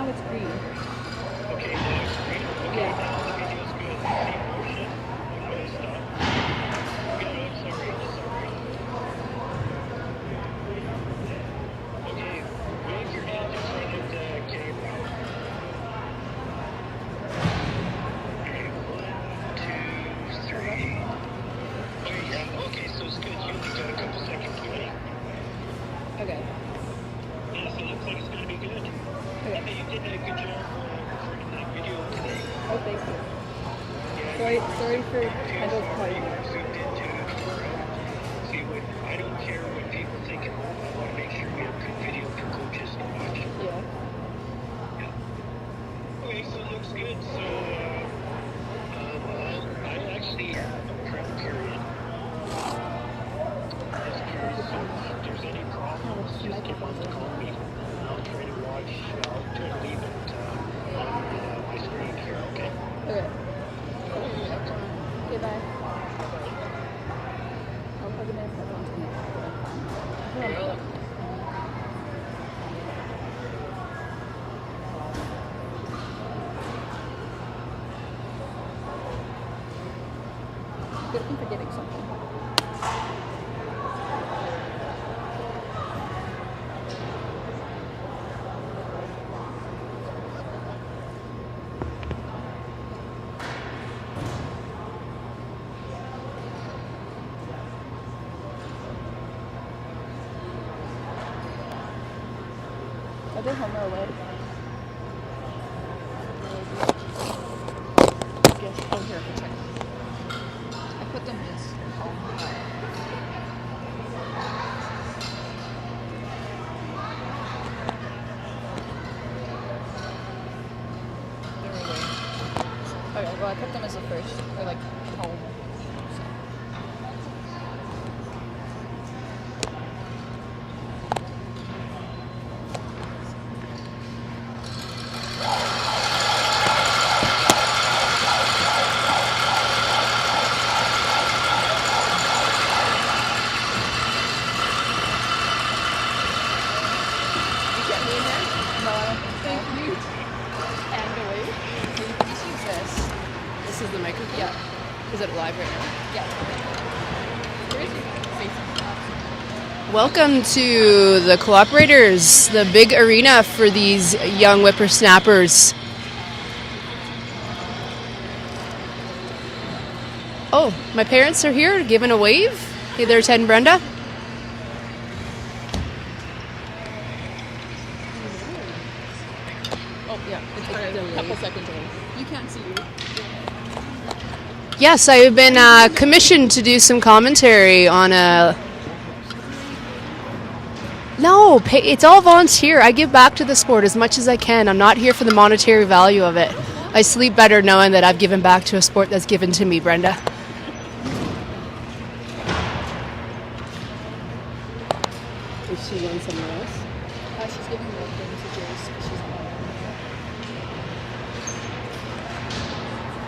now it's green. Okay, now it's green. Okay, Yeah. now the video's good. See motion. I'm going to stop. Okay, no, it's alright. Okay, wave your hand in front of the camera. Okay, 1, 2, 3. Okay, yeah, okay, so it's good. You only got a couple seconds, buddy. Okay. Yes, it looks like it's going to be good. Okay. And you did a good job recording that video today. Oh, thank you. Yeah, Sorry for Kendall's part. zoomed into it for, see what, I don't care what people think at home. I want to make sure we have good video for coaches to watch. Yeah. Yeah. Okay, so it looks good. So, I actually have a prep period. Just curious if there's any problems, just give us a call me. I'll try to watch, I'll try to leave it on my screen here, okay? Okay. Okay, bye. I'll plug it in if I want to. Good, I'm forgetting something. I did home away. Yes, oh here, protect. I put them in this home. Okay, well I put them as the first, or like home. This is the microphone? Yeah. Is it live right now? Yeah. Welcome to the Cooperators, the big arena for these young whippersnappers. Oh, my parents are here giving a wave. Hey there, Ted and Brenda. Oh, yeah. It's a couple seconds away. You can't see you. Yes, I've been commissioned to do some commentary on a... No, it's all volunteer. I give back to the sport as much as I can. I'm not here for the monetary value of it. I sleep better knowing that I've given back to a sport that's given to me, Brenda. Is she going somewhere else? She's giving me things to Joyce. She's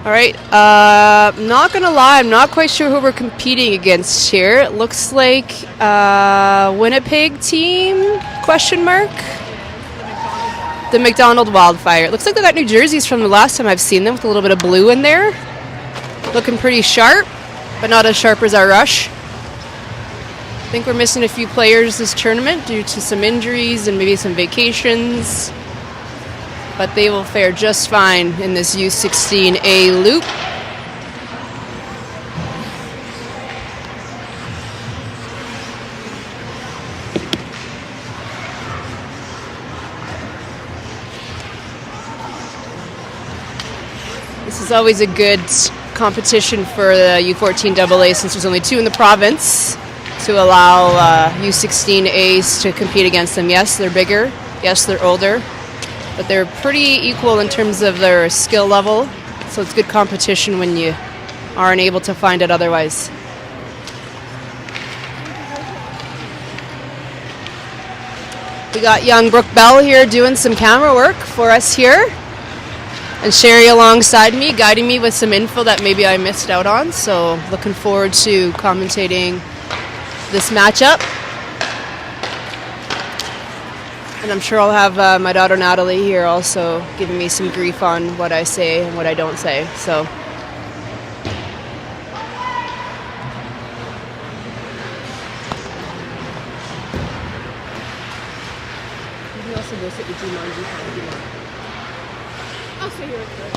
All right, not gonna lie, I'm not quite sure who we're competing against here. It looks like Winnipeg team, question mark? The MacDonald Wildfire. It looks like they got new jerseys from the last time I've seen them with a little bit of blue in there. Looking pretty sharp, but not as sharp as our Rush. I think we're missing a few players this tournament due to some injuries and maybe some vacations. But they will fare just fine in this U16A loop. This is always a good competition for the U14AA since there's only 2 in the province to allow U16As to compete against them. Yes, they're bigger. Yes, they're older. But they're pretty equal in terms of their skill level, so it's good competition when you aren't able to find it otherwise. We got young Brooke Bell here doing some camera work for us here, and Sherry alongside me, guiding me with some info that maybe I missed out on, so looking forward to commentating this matchup. And I'm sure I'll have my daughter Natalie here also giving me some grief on what I say and what I don't say. So. You can also go sit with Jumanji if you want. I'll stay here with her.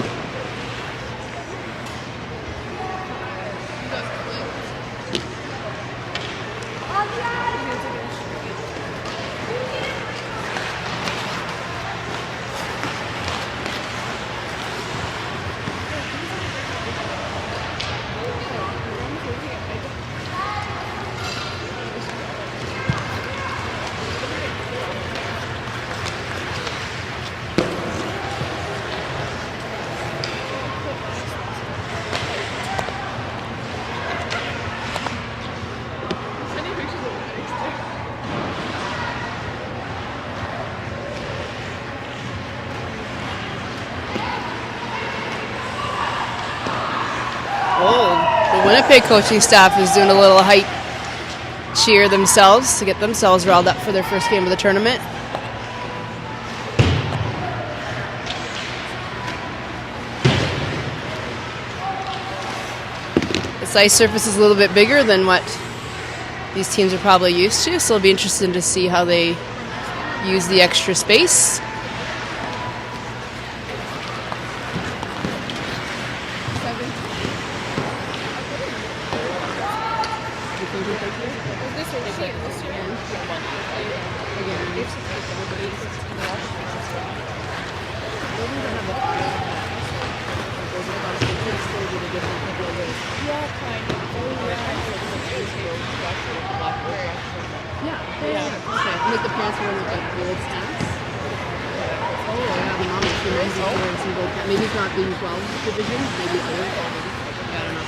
The Winnipeg coaching staff is doing a little height cheer themselves to get themselves riled up for their first game of the tournament. This ice surface is a little bit bigger than what these teams are probably used to, so it'll be interesting to see how they use the extra space. Make the pants wear with like gold stamps. Oh, yeah, the mom is wearing some gold pants. Maybe it's not being 12 division, maybe other. Yeah, I don't know.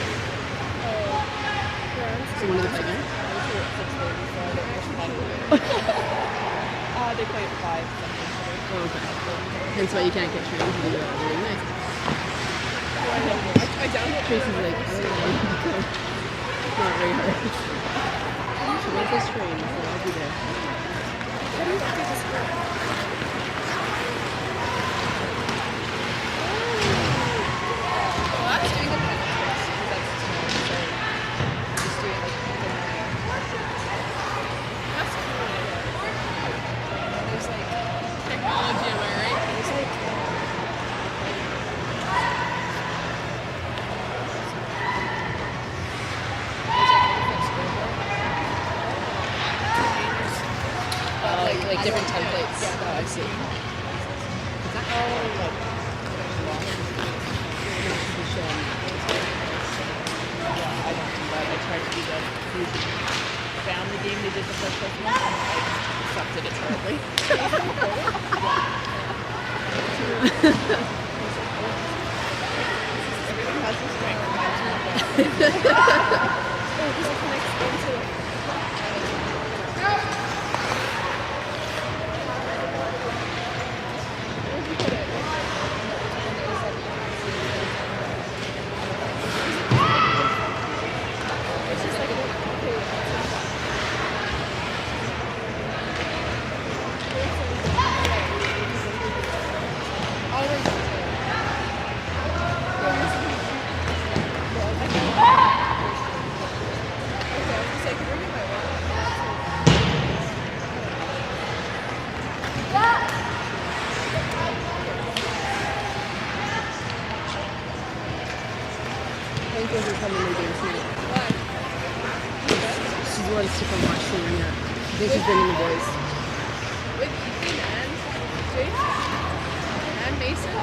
So when do they play again? They play at 5. Oh, okay. Hence why you can't get trained to do that. Really nice. I downloaded Tracy's like, it's not very hard. She wants us trained, so I'll be there. How do you do this work? Well, I was doing the penalties because that's tomorrow, so just doing like that's cool. There's like technology am I right? There's like like different templates. Yeah, I see. I don't do that. I tried to do the family game they did the first Christmas and I sucked at it terribly. Everything has its strength. Thank you for coming to games tonight. She wants to come watch Serena. I think she's bringing the boys. With Ethan and Jason and Mason.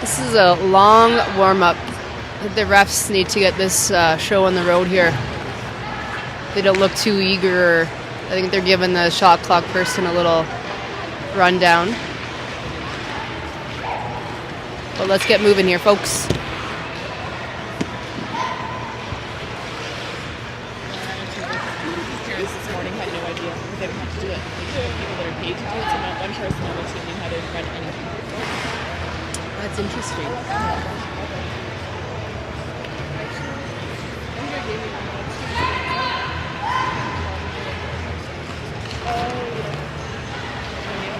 This is a long warm-up. I think the refs need to get this show on the road here. They don't look too eager. I think they're giving the shot clock person a little rundown. But let's get moving here, folks. Parents this morning had no idea because they didn't have to do it. Like, people that are paid to do it, so not one person on the team knew how to run anything. That's interesting.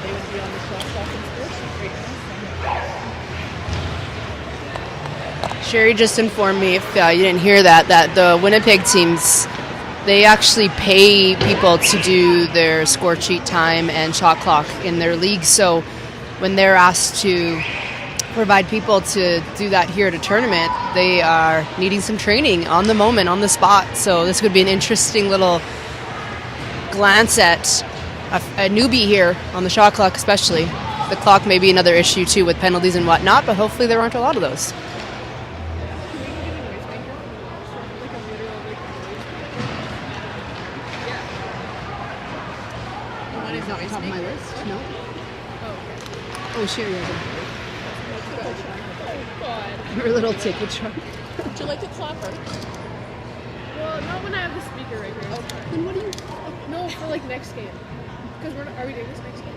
They would be on the shot clock and score sheet right now. Sherry just informed me, if you didn't hear that, that the Winnipeg teams, they actually pay people to do their score sheet time and shot clock in their league. So when they're asked to provide people to do that here at a tournament, they are needing some training on the moment, on the spot. So this would be an interesting little glance at a newbie here on the shot clock especially. The clock may be another issue too with penalties and whatnot, but hopefully there aren't a lot of those. Is that on top of my list? No? Oh, Sherry has God. her little ticket truck. Would you like a clapper? Well, not when I have the speaker right here. Okay. Then what do you... No, for like next game. Because are we doing this next game?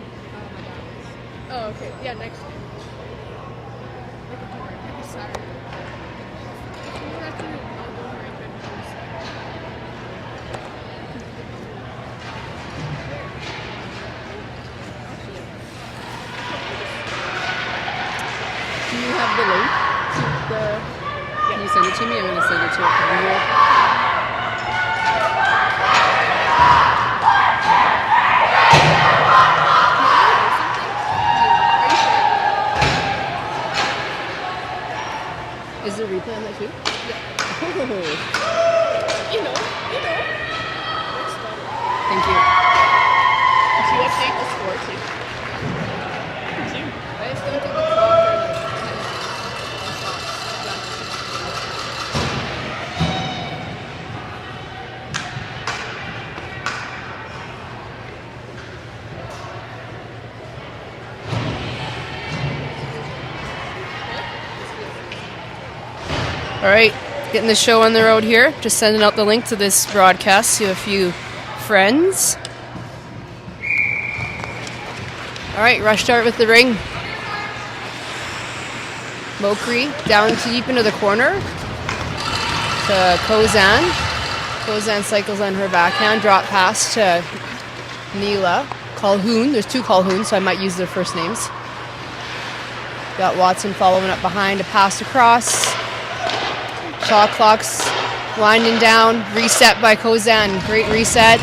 Oh, okay. Yeah, next game. Like a Saturday. We're not doing outdoor arrangement on Saturday. Do you have the link to the... Can you send it to me? I'm going to send it to her. Is there a replay on that too? Yeah. Oh, You know. thank you. Did you update the score too? I just don't do the clock or like All right, getting the show on the road here. Just sending out the link to this broadcast to a few friends. All right, rush start with the ring. Mokri down deep into the corner to Kozan. Kozan cycles on her backhand, drop pass to Neela. Calhoun, there's two Calhouns, so I might use their first names. Got Watson following up behind, a pass across. Shot clock's winding down. Reset by Kozan. Great reset.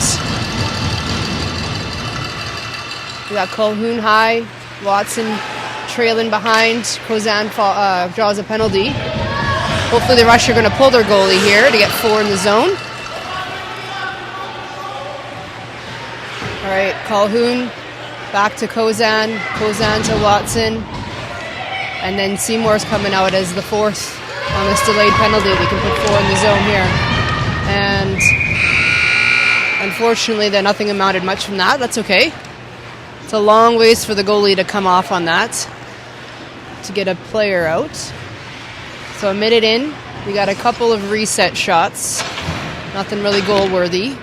We got Calhoun high. Watson trailing behind. Kozan draws a penalty. Hopefully the Rush are going to pull their goalie here to get 4 in the zone. All right, Calhoun back to Kozan. Kozan to Watson. And then Seymour's coming out as the 4th. On this delayed penalty, we can put 4 in the zone here. And unfortunately, nothing amounted much from that. That's okay. It's a long ways for the goalie to come off on that to get a player out. So a minute in, we got a couple of reset shots. Nothing really goal-worthy.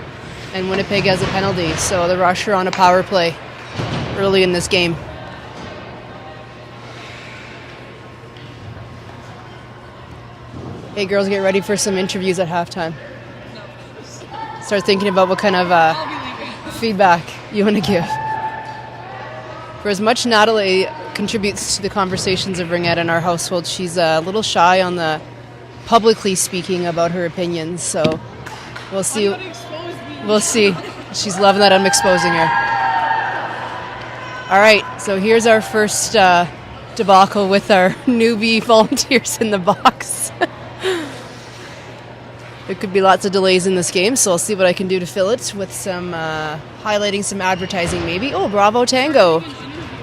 And Winnipeg has a penalty. So the Rush are on a power play early in this game. Hey girls, get ready for some interviews at halftime. Start thinking about what kind of feedback you want to give. For as much Natalie contributes to the conversations of Ringette in our household, she's a little shy on the publicly speaking about her opinions. So we'll see. We'll see. She's loving that I'm exposing her. All right, so here's our first debacle with our newbie volunteers in the box. There could be lots of delays in this game, so I'll see what I can do to fill it with some highlighting some advertising maybe. Oh, Bravo Tango.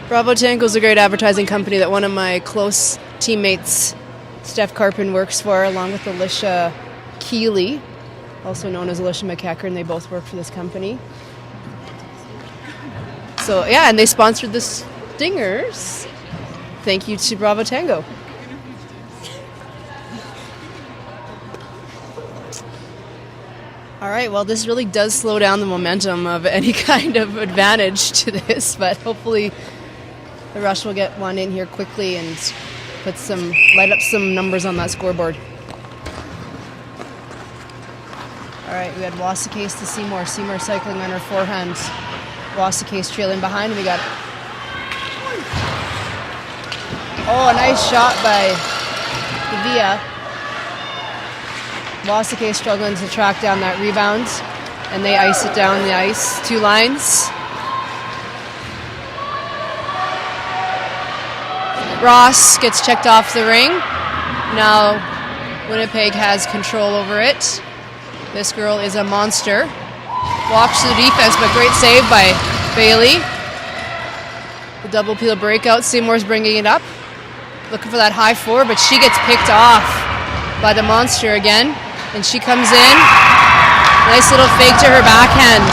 Bravo Tango is a great advertising company that one of my close teammates, Steph Carpin, works for, along with Alicia Keeley, also known as Alicia McEachern, and they both work for this company. So, yeah, and they sponsored the Stingers. Thank you to Bravo Tango. All right, well, this really does slow down the momentum of any kind of advantage to this, but hopefully the Rush will get one in here quickly and light up some numbers on that scoreboard. All right, we had Wasakase to Seymour. Seymour cycling on her forehand. Wasakase trailing behind. We got... Oh, a nice shot by Via. Wasakase struggling to track down that rebound. And they ice it down the ice. 2 lines. Ross gets checked off the ring. Now Winnipeg has control over it. This girl is a monster. Walks to the defense, but great save by Bailey. The double peel breakout. Seymour's bringing it up. Looking for that high 4, but she gets picked off by the monster again. And she comes in. Nice little fake to her backhand.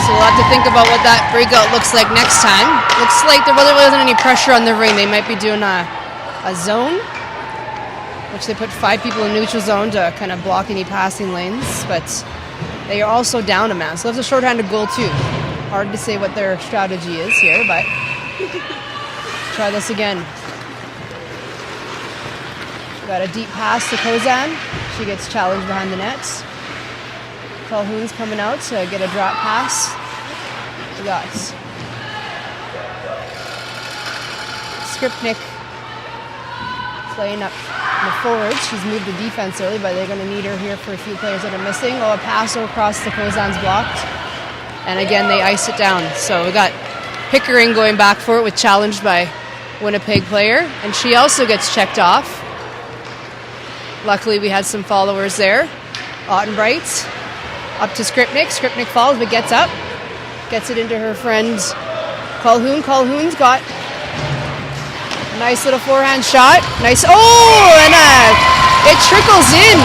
So we'll have to think about what that breakout looks like next time. Looks like there really wasn't any pressure on the ring. They might be doing a zone, which they put 5 people in neutral zone to kind of block any passing lanes. But they are also down a man. So that's a shorthanded goal too. Hard to say what their strategy is here, but try this again. Got a deep pass to Kozan. She gets challenged behind the net. Calhoun's coming out to get a drop pass. We got Skripnik playing up in the forwards. She's moved the defense early, but they're going to need her here for a few players that are missing. Oh, a pass across the Kozan's blocked. And again, they ice it down. So we got Pickering going back for it with challenged by Winnipeg player. And she also gets checked off. Luckily, we had some followers there. Ottenbright up to Skripnik. Skripnik falls, but gets up. Gets it into her friend Calhoun. Calhoun's got a nice little forehand shot. Nice. Oh, and it trickles in.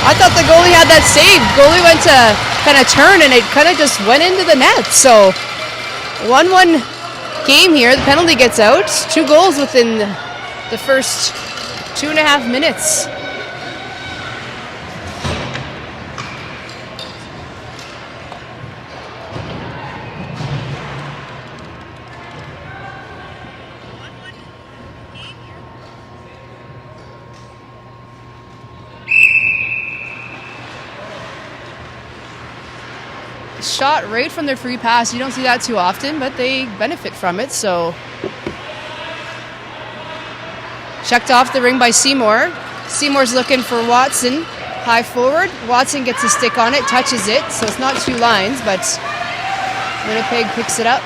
I thought the goalie had that saved. Goalie went to kind of turn, and it kind of just went into the net. So 1-1 game here. The penalty gets out. 2 goals within the first 2.5 minutes. Shot right from their free pass. You don't see that too often, but they benefit from it. So checked off the ring by Seymour. Seymour's looking for Watson. High forward. Watson gets a stick on it, touches it. So it's not 2 lines, but Winnipeg picks it up.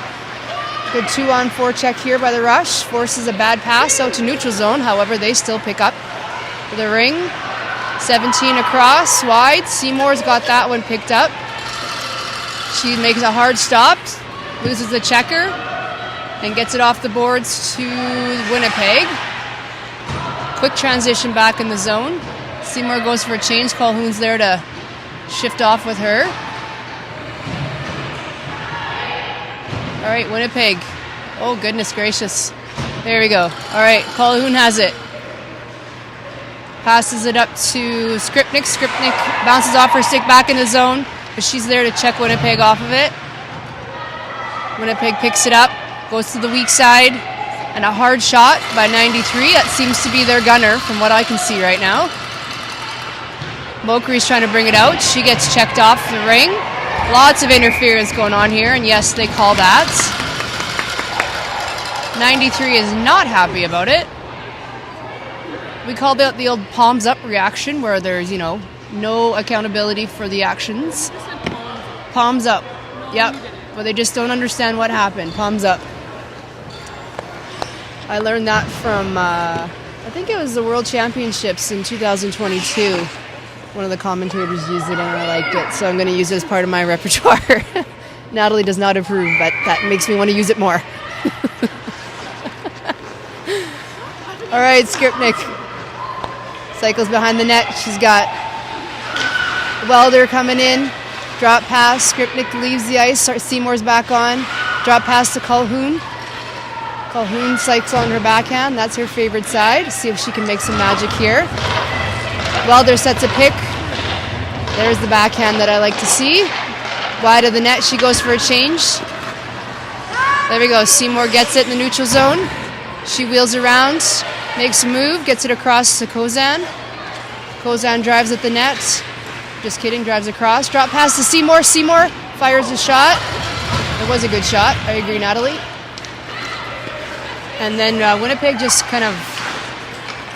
Good 2-on-4 check here by the Rush. Forces a bad pass out to neutral zone. However, they still pick up the ring. 17 across, wide. Seymour's got that one picked up. She makes a hard stop, loses the checker, and gets it off the boards to Winnipeg. Quick transition back in the zone. Seymour goes for a change. Calhoun's there to shift off with her. All right, Winnipeg. Oh, goodness gracious. There we go. All right, Calhoun has it. Passes it up to Skripnik. Skripnik bounces off her stick back in the zone. But she's there to check Winnipeg off of it. Winnipeg picks it up, goes to the weak side, and a hard shot by 93. That seems to be their gunner from what I can see right now. Mokery's trying to bring it out. She gets checked off the ring. Lots of interference going on here, and yes, they call that. 93 is not happy about it. We called out the old palms up reaction where there's, no accountability for the actions. Palms up. Yep. But they just don't understand what happened. Palms up. I learned that from, I think it was the World Championships in 2022. One of the commentators used it and I liked it. So I'm going to use it as part of my repertoire. Natalie does not approve, but that makes me want to use it more. All right, Skripnik. Cycles behind the net. She's got Welder coming in. Drop pass. Skripnik leaves the ice. Seymour's back on. Drop pass to Calhoun. Calhoun cycles on her backhand. That's her favorite side. See if she can make some magic here. Welder sets a pick. There's the backhand that I like to see. Wide of the net. She goes for a change. There we go. Seymour gets it in the neutral zone. She wheels around. Makes a move. Gets it across to Kozan. Kozan drives at the net. Just kidding, drives across. Drop pass to Seymour. Seymour fires a shot. It was a good shot. I agree, Natalie. And then Winnipeg just kind of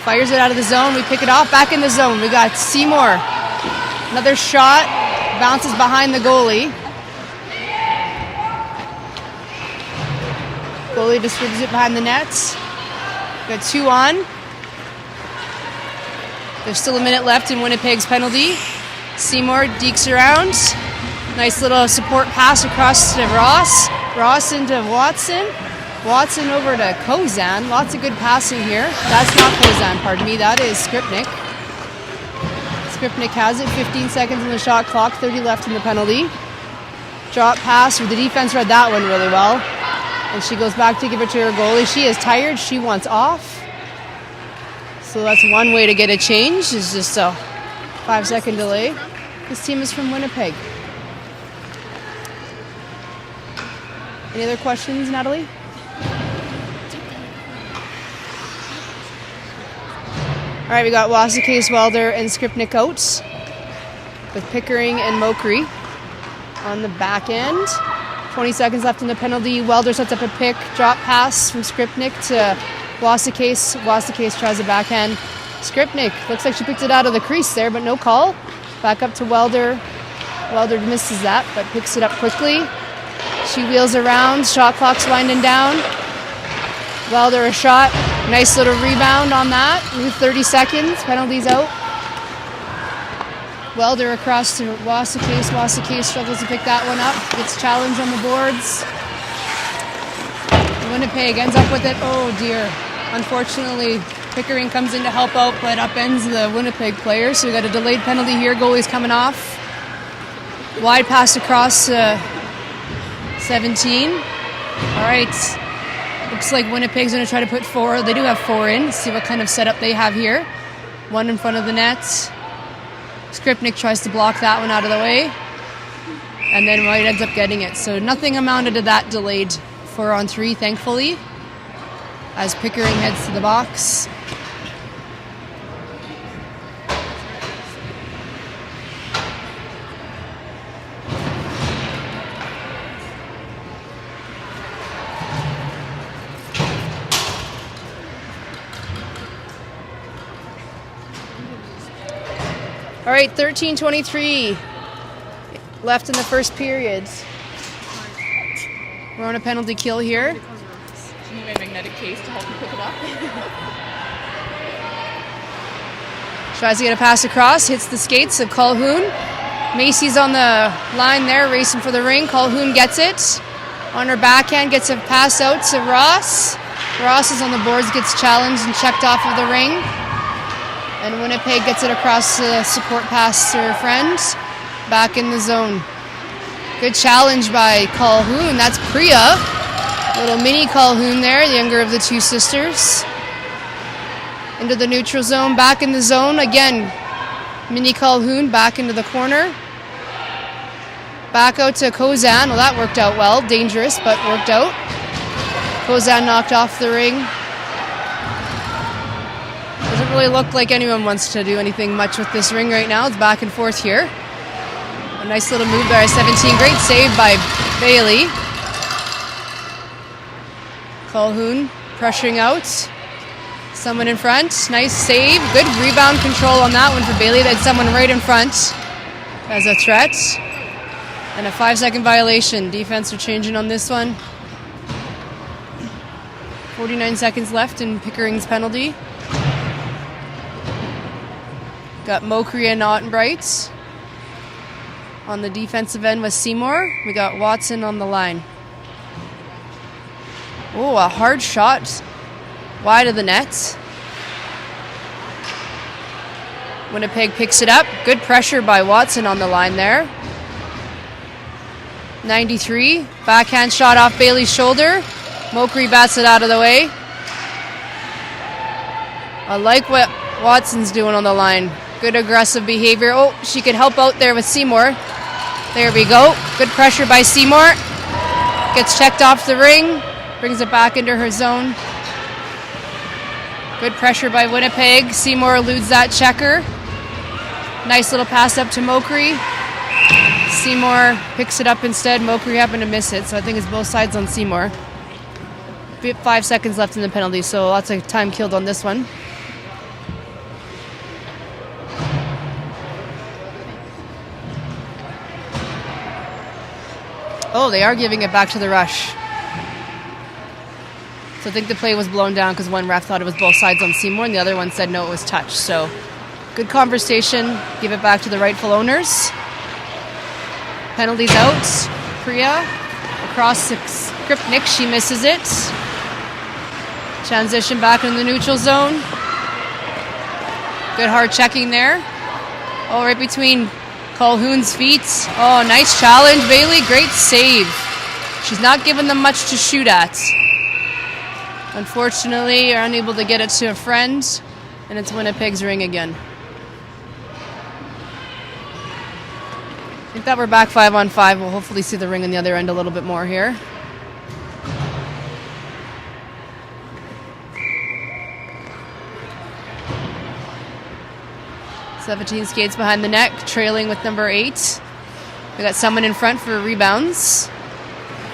fires it out of the zone. We pick it off. Back in the zone. We got Seymour. Another shot. Bounces behind the goalie. Goalie distributes it behind the net. Got 2 on. There's still a minute left in Winnipeg's penalty. Seymour dekes around. Nice little support pass across to Ross. Ross into Watson. Watson over to Kozan. Lots of good passing here. That's not Kozan, pardon me. That is Skripnik. Skripnik has it. 15 seconds on the shot clock. 30 left in the penalty. Drop pass. The defense read that one really well. And she goes back to give it to her goalie. She is tired. She wants off. So that's one way to get a change. Is just a 5-second delay. This team is from Winnipeg. Any other questions, Natalie? All right, we got Wasakase, Welder, and Skripnik out with Pickering and Mokri on the back end. 20 seconds left in the penalty. Welder sets up a pick, drop pass from Skripnik to Wasakase. Wasakase tries a backhand. Skripnik looks like she picked it out of the crease there, but no call. Back up to Welder. Welder misses that, but picks it up quickly. She wheels around. Shot clock's winding down. Welder a shot. Nice little rebound on that. 30 seconds. Penalty's out. Welder across to Wasakase. Wasakase struggles to pick that one up. Gets challenged on the boards. Winnipeg ends up with it. Oh dear. Unfortunately, Pickering comes in to help out, but upends the Winnipeg player. So we got a delayed penalty here. Goalie's coming off. Wide pass across 17. All right. Looks like Winnipeg's going to try to put 4. They do have 4 in. Let's see what kind of setup they have here. 1 in front of the net. Skripnik tries to block that one out of the way. And then White ends up getting it. So nothing amounted to that delayed 4-on-3, thankfully. As Pickering heads to the box. All right, 13:23 left in the first period. We're on a penalty kill here. Do you need my magnetic case to help you pick it up? Tries to get a pass across, hits the skates of Calhoun. Macy's on the line there, racing for the ring. Calhoun gets it. On her backhand, gets a pass out to Ross. Ross is on the boards, gets challenged and checked off of the ring. And Winnipeg gets it across the support pass to her friend. Back in the zone. Good challenge by Calhoun. That's Priya. Little mini Calhoun there, the younger of the 2 sisters. Into the neutral zone, back in the zone. Again, mini Calhoun back into the corner. Back out to Kozan. Well, that worked out well. Dangerous, but worked out. Kozan knocked off the ring. Doesn't really look like anyone wants to do anything much with this ring right now. It's back and forth here. A nice little move there at 17. Great save by Bailey. Calhoun pressuring out. Someone in front. Nice save. Good rebound control on that one for Bailey. They had someone right in front as a threat. And a 5-second violation. Defense are changing on this one. 49 seconds left in Pickering's penalty. Got Mokri and Ottenbright. On the defensive end with Seymour. We got Watson on the line. Oh, a hard shot wide of the net. Winnipeg picks it up. Good pressure by Watson on the line there. 93. Backhand shot off Bailey's shoulder. Mokri bats it out of the way. I like what Watson's doing on the line. Good aggressive behavior. Oh, she could help out there with Seymour. There we go. Good pressure by Seymour. Gets checked off the ring. Brings it back into her zone. Good pressure by Winnipeg. Seymour eludes that checker. Nice little pass up to Mokri. Seymour picks it up instead. Mokri happened to miss it, so I think it's both sides on Seymour. 5 seconds left in the penalty, so lots of time killed on this one. Oh, they are giving it back to the rush. So I think the play was blown down because one ref thought it was both sides on Seymour and the other one said no, it was touch. So good conversation. Give it back to the rightful owners. Penalties out. Priya across to Skripnik. She misses it. Transition back in the neutral zone. Good hard checking there. Oh, right between Colhoun's feet. Oh, nice challenge, Bailey. Great save. She's not giving them much to shoot at. Unfortunately, are unable to get it to a friend, and it's Winnipeg's ring again. I think that we're back 5-on-5. We'll hopefully see the ring on the other end a little bit more here. Seventeen skates behind the net, trailing with number 8. We got someone in front for rebounds.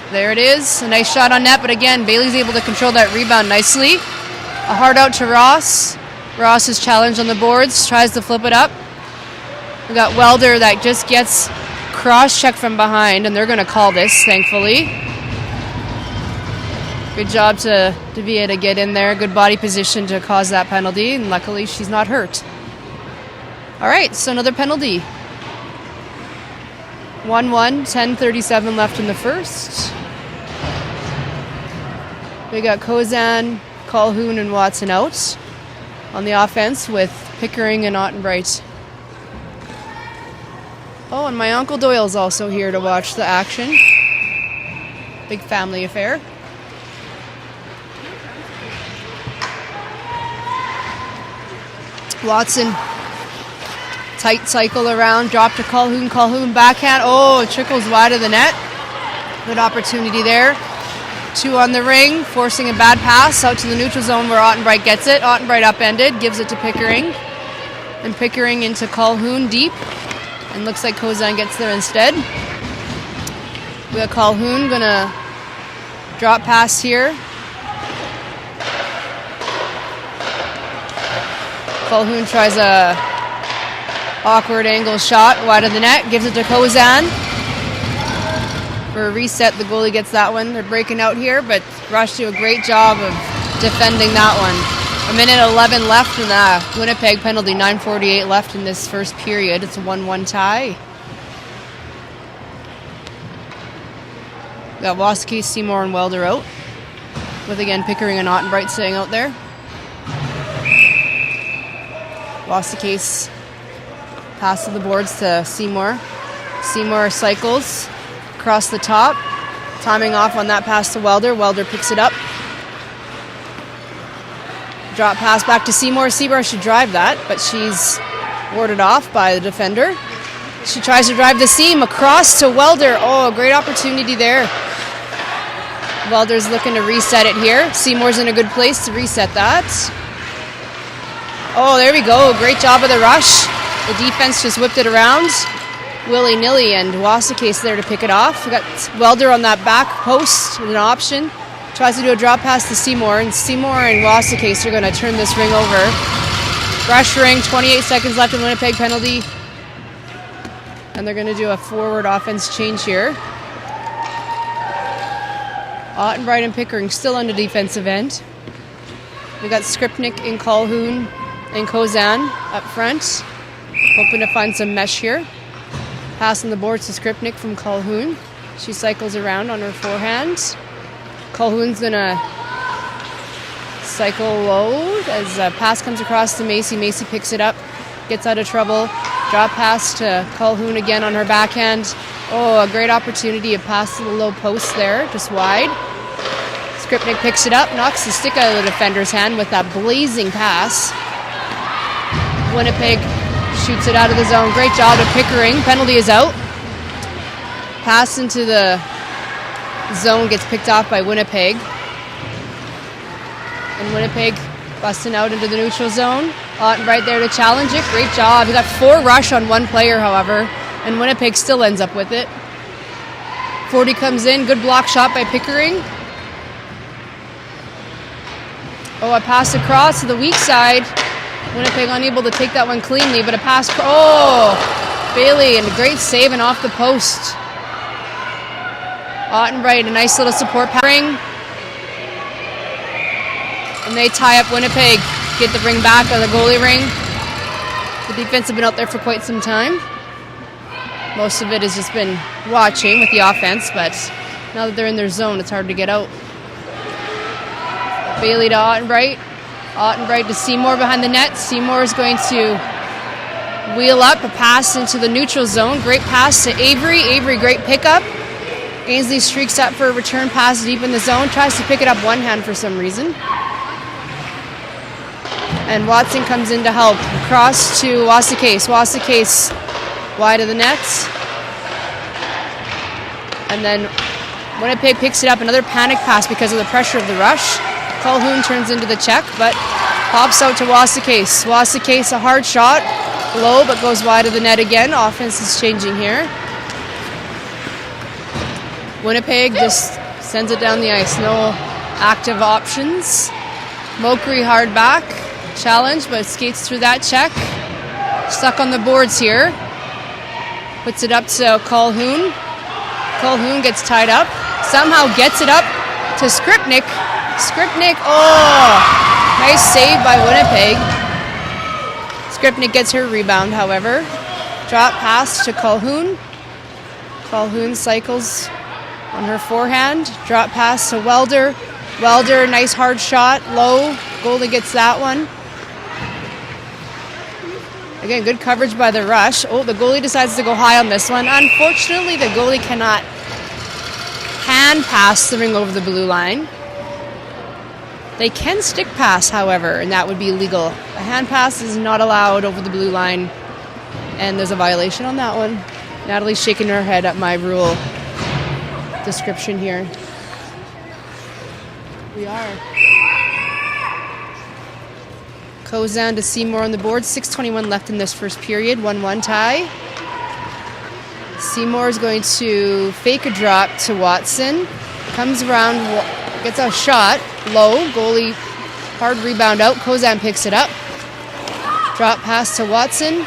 There it is. A nice shot on net, but again, Bailey's able to control that rebound nicely. A hard out to Ross. Ross is challenged on the boards, tries to flip it up. We got Welder that just gets cross-checked from behind, and they're going to call this, thankfully. Good job to be able to get in there. Good body position to cause that penalty, and luckily she's not hurt. All right, so another penalty. 1-1, 10:37 left in the first. We got Kozan, Colhoun, and Watson out on the offense with Pickering and Ottenbright. Oh, and my Uncle Doyle's also here to watch the action. Big family affair. Watson, tight cycle around, drop to Colhoun. Colhoun backhand. Oh, it trickles wide of the net. Good opportunity there. 2 on the ring, forcing a bad pass out to the neutral zone where Ottenbright gets it. Ottenbright upended, gives it to Pickering. And Pickering into Colhoun deep. And looks like Kozan gets there instead. We got Colhoun gonna drop pass here. Colhoun tries a awkward angle shot wide of the net, gives it to Kozan. For a reset, the goalie gets that one. They're breaking out here, but Rush do a great job of defending that one. 1:11 left in the Winnipeg penalty, 9:48 left in this first period. It's a 1-1 tie. Got Wasky, Seymour, and Welder out. With again Pickering and Ottenbright sitting out there. Lost the case. Pass to the boards to Seymour. Seymour cycles across the top. Timing off on that pass to Welder. Welder picks it up. Drop pass back to Seymour. Seymour should drive that, but she's warded off by the defender. She tries to drive the seam across to Welder. Oh, great opportunity there. Welder's looking to reset it here. Seymour's in a good place to reset that. Oh, there we go. Great job of the rush. The defense just whipped it around. Willy-nilly, and Wasika's there to pick it off. We got Welder on that back post with an option. Tries to do a drop pass to Seymour, and Seymour and Wasika are going to turn this ring over. Rush ring, 28 seconds left in Winnipeg penalty. And they're going to do a forward offense change here. Ottenbright and Pickering still on the defensive end. We got Skripnik and Colhoun and Kozan up front. Hoping to find some mesh here. Passing the boards to Skripnik from Colhoun. She cycles around on her forehand. Colhoun's gonna cycle low as a pass comes across to Macy. Macy picks it up, gets out of trouble. Drop pass to Colhoun again on her backhand. Oh, a great opportunity. A pass to the low post there, just wide. Skripnik picks it up, knocks the stick out of the defender's hand with that blazing pass. Winnipeg shoots it out of the zone. Great job to Pickering. Penalty is out. Pass into the zone gets picked off by Winnipeg. And Winnipeg Busting out into the neutral zone. Right there to challenge it. Great job. He got 4 rush on 1 player, however, and Winnipeg still ends up with it. 40 comes in. Good block shot by Pickering. Oh, a pass across to the weak side. Winnipeg unable to take that one cleanly, but a pass. Oh, Bailey, and a great save and off the post. Ottenbright, a nice little support pass. And they tie up Winnipeg. Get the ring back on the goalie ring. The defense have been out there for quite some time. Most of it has just been watching with the offense, but now that they're in their zone, it's hard to get out. Bailey to Ottenbright. Ottenbright to Seymour behind the net. Seymour is going to wheel up a pass into the neutral zone. Great pass to Avery. Avery, great pickup. Ainsley streaks up for a return pass deep in the zone. Tries to pick it up one hand for some reason. And Watson comes in to help. Across to Wasakase. Wasakase wide of the nets. And then Winnipeg picks it up. Another panic pass because of the pressure of the rush. Calhoun turns into the check, but pops out to Wasakase. Wasakase, a hard shot. Low, but goes wide of the net again. Offense is changing here. Winnipeg just sends it down the ice. No active options. Mokri hard back. Challenge, but skates through that check. Stuck on the boards here. Puts it up to Calhoun. Calhoun gets tied up. Somehow gets it up to Skripnik. Skripnik, oh! Nice save by Winnipeg. Skripnik gets her rebound, however. Drop pass to Calhoun. Calhoun cycles on her forehand. Drop pass to Welder. Welder, nice hard shot. Low. Goalie gets that one. Again, good coverage by the rush. Oh, the goalie decides to go high on this one. Unfortunately, the goalie cannot hand pass the ring over the blue line. They can stick pass, however, and that would be illegal. A hand pass is not allowed over the blue line, and there's a violation on that one. Natalie's shaking her head at my rule description here. We are. Kozan to Seymour on the board. 6:21 left in this first period. 1-1 tie. Seymour is going to fake a drop to Watson. Comes around, gets a shot. Low. Goalie, hard rebound out. Kozan picks it up. Drop pass to Watson.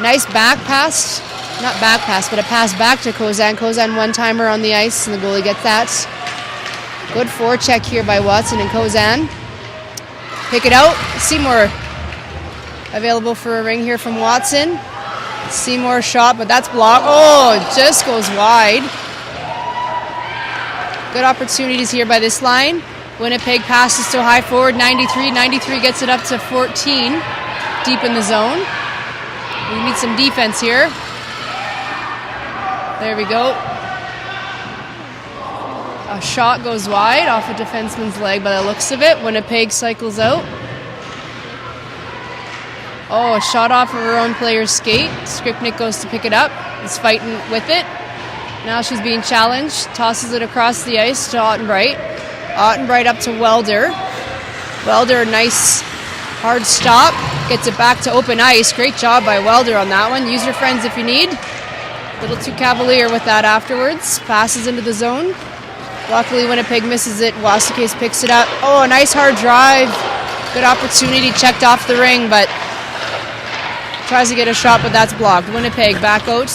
Nice back pass. Not back pass, but a pass back to Kozan. Kozan one-timer on the ice, and the goalie gets that. Good forecheck here by Watson and Kozan. Pick it out. Seymour available for a ring here from Watson. Seymour shot, but that's blocked. Oh, it just goes wide. Good opportunities here by this line. Winnipeg passes to high forward, 93. 93 gets it up to 14. Deep in the zone. We need some defense here. There we go. A shot goes wide off a defenseman's leg by the looks of it. Winnipeg cycles out. Oh, a shot off of her own player's skate. Skripnik goes to pick it up. Is fighting with it. Now she's being challenged. Tosses it across the ice to Ottenbright. Ottenbright up to Welder. Welder, nice hard stop. Gets it back to open ice. Great job by Welder on that one. Use your friends if you need. A little too cavalier with that afterwards. Passes into the zone. Luckily, Winnipeg misses it. Wasakase picks it up. Oh, a nice hard drive. Good opportunity, checked off the ring, but tries to get a shot, but that's blocked. Winnipeg back out.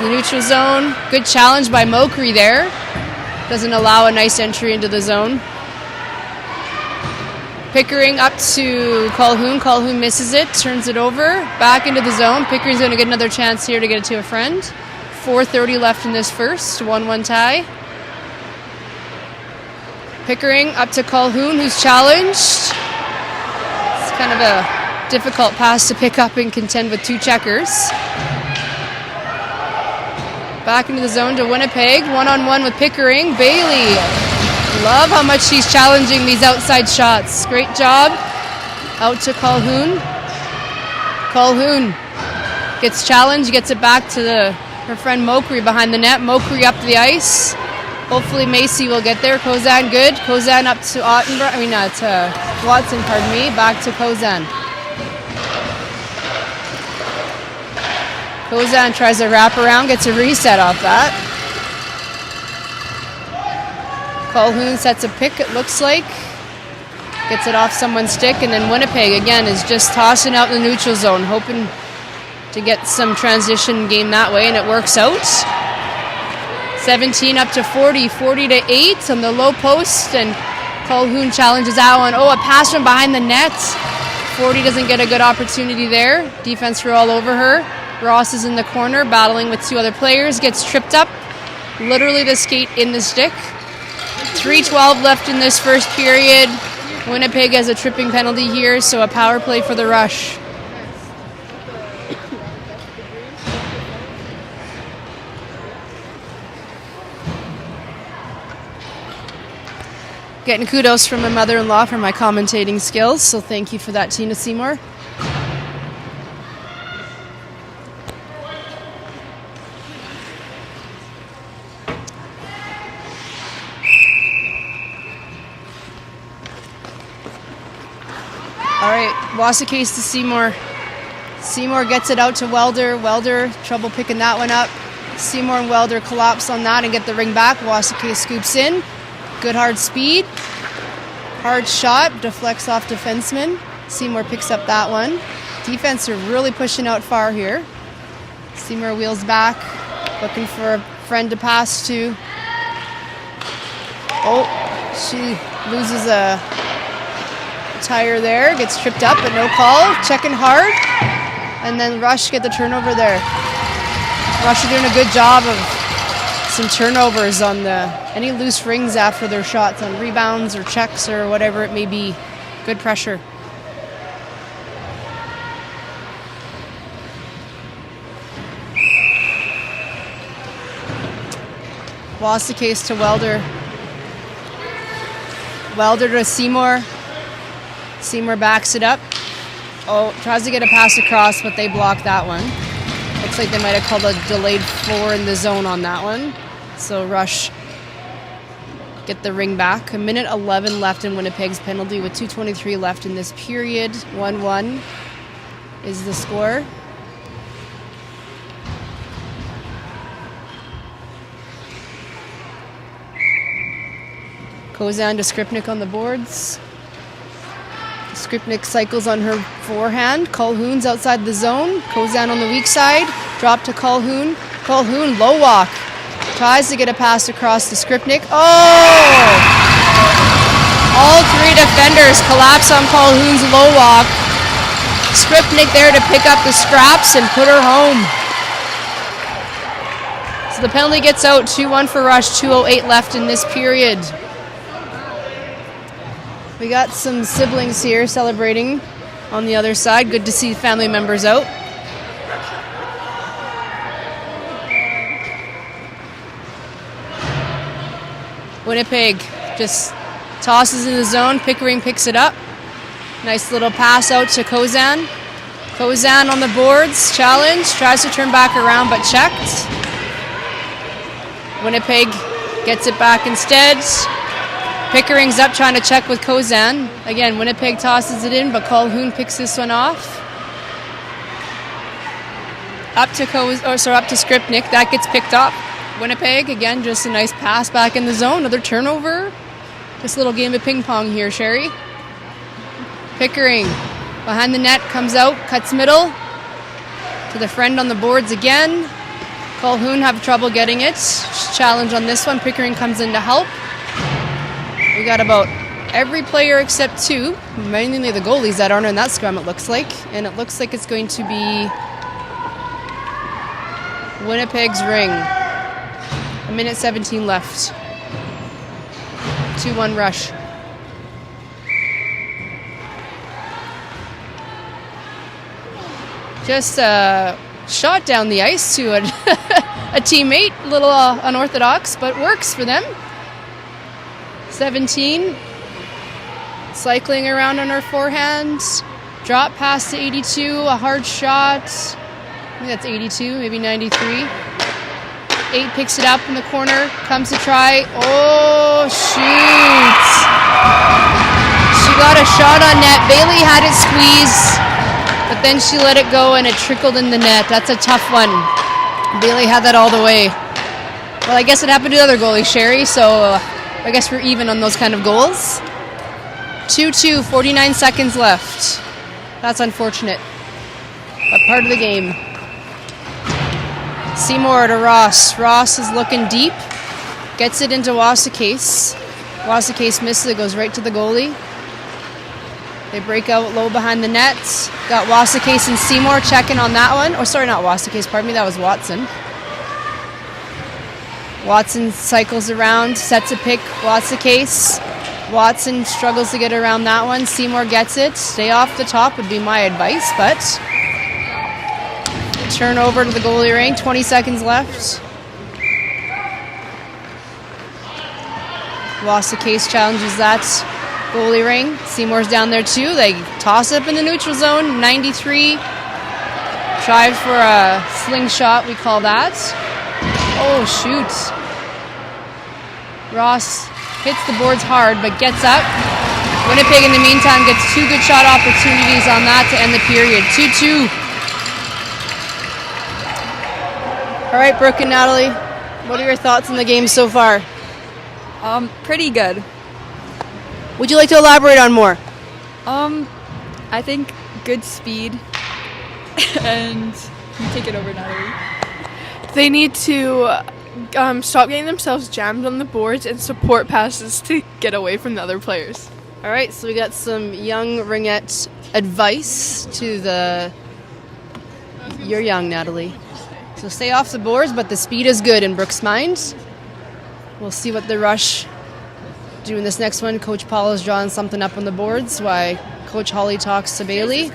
The neutral zone. Good challenge by Mokri there. Doesn't allow a nice entry into the zone. Pickering up to Calhoun. Calhoun misses it, turns it over. Back into the zone. Pickering's going to get another chance here to get it to a friend. 4:30 left in this first. 1-1 tie. Pickering up to Calhoun, who's challenged. It's kind of a difficult pass to pick up and contend with two checkers. Back into the zone to Winnipeg. One-on-one with Pickering. Bailey. Love how much she's challenging these outside shots. Great job. Out to Calhoun. Calhoun gets challenged, gets it back to her friend Mokri behind the net. Mokri up the ice. Hopefully Macy will get there. Kozan good. Kozan up to Watson, pardon me. Back to Kozan. Kozan tries to wrap around, gets a reset off that. Colhoun sets a pick, it looks like. Gets it off someone's stick, and then Winnipeg, again, is just tossing out in the neutral zone, hoping to get some transition game that way, and it works out. 17 up to 40, 40 to 8 on the low post, and Colhoun challenges that one. Oh, a pass from behind the net. 40 doesn't get a good opportunity there. Defense were all over her. Ross is in the corner, battling with two other players, gets tripped up. Literally the skate in the stick. 3:12 left in this first period. Winnipeg has a tripping penalty here, so a power play for the Rush. Getting kudos from my mother-in-law for my commentating skills, so thank you for that, Tina Seymour. All right, Wasakase to Seymour. Seymour gets it out to Welder. Welder, trouble picking that one up. Seymour and Welder collapse on that and get the ring back. Wasakase scoops in. Good hard speed. Hard shot, deflects off defenseman. Seymour picks up that one. Defense are really pushing out far here. Seymour wheels back, looking for a friend to pass to. Oh, she loses a tire there, gets tripped up, but no call. Checking hard, and then Rush get the turnover there. Rush are doing a good job of some turnovers on any loose rings after their shots, on rebounds or checks or whatever it may be. Good pressure. Wasakase to Welder. Welder to Seymour. Seymour backs it up. Oh, tries to get a pass across, but they block that one. Looks like they might have called a delayed 4 in the zone on that one. So Rush get the ring back. 1:11 left in Winnipeg's penalty with 2:23 left in this period. 1-1 is the score. Kozan to Skripnik on the boards. Skripnik cycles on her forehand. Colhoun's outside the zone. Kozan on the weak side. Drop to Colhoun. Colhoun low walk. Tries to get a pass across to Skripnik. Oh! All three defenders collapse on Colhoun's low walk. Skripnik there to pick up the scraps and put her home. So the penalty gets out. 2-1 for Rush. 2:08 left in this period. We got some siblings here celebrating on the other side. Good to see family members out. Winnipeg just tosses in the zone. Pickering picks it up. Nice little pass out to Kozan. Kozan on the boards. Challenge. Tries to turn back around but checked. Winnipeg gets it back instead. Pickering's up trying to check with Kozan. Again, Winnipeg tosses it in, but Colhoun picks this one off. Up to Skripnik. That gets picked up. Winnipeg, again, just a nice pass back in the zone. Another turnover. Just a little game of ping pong here, Sherry. Pickering behind the net, comes out, cuts middle. To the friend on the boards again. Colhoun have trouble getting it. Challenge on this one. Pickering comes in to help. We got about every player except two, mainly the goalies that aren't in that scrum, it looks like. And it looks like it's going to be Winnipeg's ring. 1:17 left. 2-1 Rush. Just shot down the ice to a teammate, a little unorthodox, but works for them. 17, cycling around on her forehand, drop pass to 82, a hard shot, I think that's 82, maybe 93. 8 picks it up in the corner, comes to try. Oh, shoot. She got a shot on net. Bailey had it squeezed, but then she let it go and it trickled in the net. That's a tough one. Bailey had that all the way. Well, I guess it happened to the other goalie, Sherry, so I guess we're even on those kind of goals. 2-2, 49 seconds left. That's unfortunate, but part of the game. Seymour to Ross. Ross is looking deep. Gets it into Wasakase. Wasakase misses it, goes right to the goalie. They break out low behind the net. Got Wasakase and Seymour checking on that one. Oh, sorry, not Wasakase, pardon me, that was Watson. Watson cycles around, sets a pick, Wasakase. Watson struggles to get around that one. Seymour gets it. Stay off the top would be my advice, but turn over to the goalie ring. 20 seconds left. Wasakase challenges that goalie ring. Seymour's down there too. They toss up in the neutral zone. 93. Try for a slingshot, we call that. Oh, shoot. Ross hits the boards hard, but gets up. Winnipeg, in the meantime, gets 2 good shot opportunities on that to end the period. 2-2. All right, Brooke and Natalie, what are your thoughts on the game so far? Pretty good. Would you like to elaborate on more? I think good speed. And you take it over, Natalie. They need to stop getting themselves jammed on the boards and support passes to get away from the other players. All right, so we got some young ringette advice to you're young, Natalie. So stay off the boards, but the speed is good in Brooke's mind. We'll see what the Rush do in this next one. Coach Paul is drawing something up on the boards while Coach Holly talks to Bailey.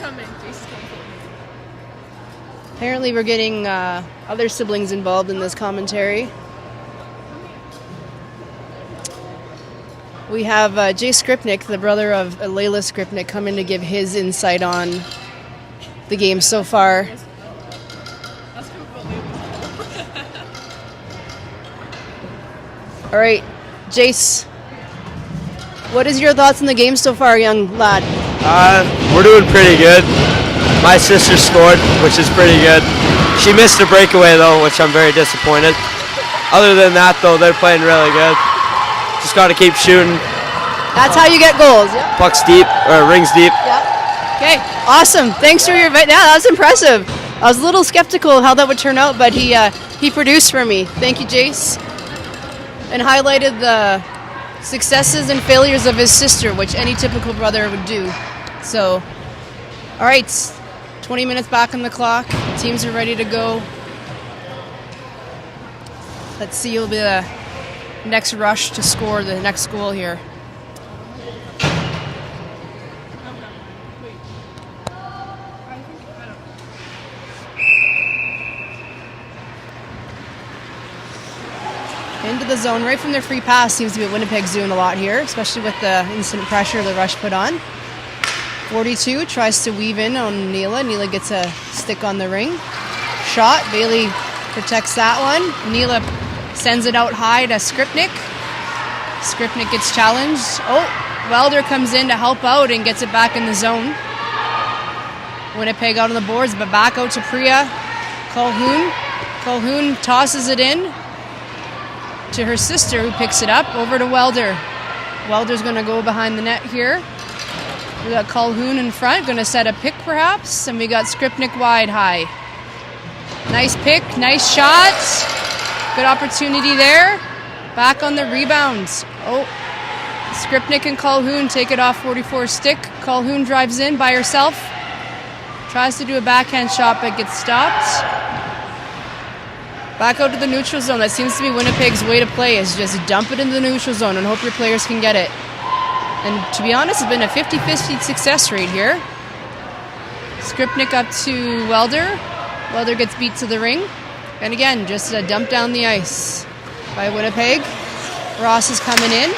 Apparently we're getting other siblings involved in this commentary. We have Jay Skripnik, the brother of Layla Skripnik, coming to give his insight on the game so far. All right, Jace, what is your thoughts on the game so far, young lad? We're doing pretty good. My sister scored, which is pretty good. She missed a breakaway, though, which I'm very disappointed. Other than that, though, they're playing really good. Just got to keep shooting. That's how you get goals. Yeah. Pucks deep, or rings deep. Yeah. Okay, awesome. Thanks for your yeah, that was impressive. I was a little skeptical of how that would turn out, but he produced for me. Thank you, Jace. And highlighted the successes and failures of his sister, which any typical brother would do. So, all right, 20 minutes back on the clock. Teams are ready to go. Let's see who'll be the next rush to score the next goal here. Into the zone, right from their free pass, seems to be what Winnipeg's doing a lot here, especially with the instant pressure the Rush put on. 42 tries to weave in on Neela. Neela gets a stick on the ring. Shot, Bailey protects that one. Neela sends it out high to Skripnik. Skripnik gets challenged. Oh, Welder comes in to help out and gets it back in the zone. Winnipeg out on the boards, but back out to Priya. Colhoun. Colhoun tosses it in to her sister, who picks it up. Over to Welder. Welder's going to go behind the net here. We got Colhoun in front, going to set a pick perhaps, and we got Skripnik wide high. Nice pick, nice shot. Good opportunity there. Back on the rebounds. Oh, Skripnik and Colhoun take it off 44 stick. Colhoun drives in by herself. Tries to do a backhand shot, but gets stopped. Back out to the neutral zone. That seems to be Winnipeg's way to play, is just dump it into the neutral zone and hope your players can get it. And to be honest, it's been a 50-50 success rate here. Skripnik up to Welder. Welder gets beat to the ring. And again, just a dump down the ice by Winnipeg. Ross is coming in.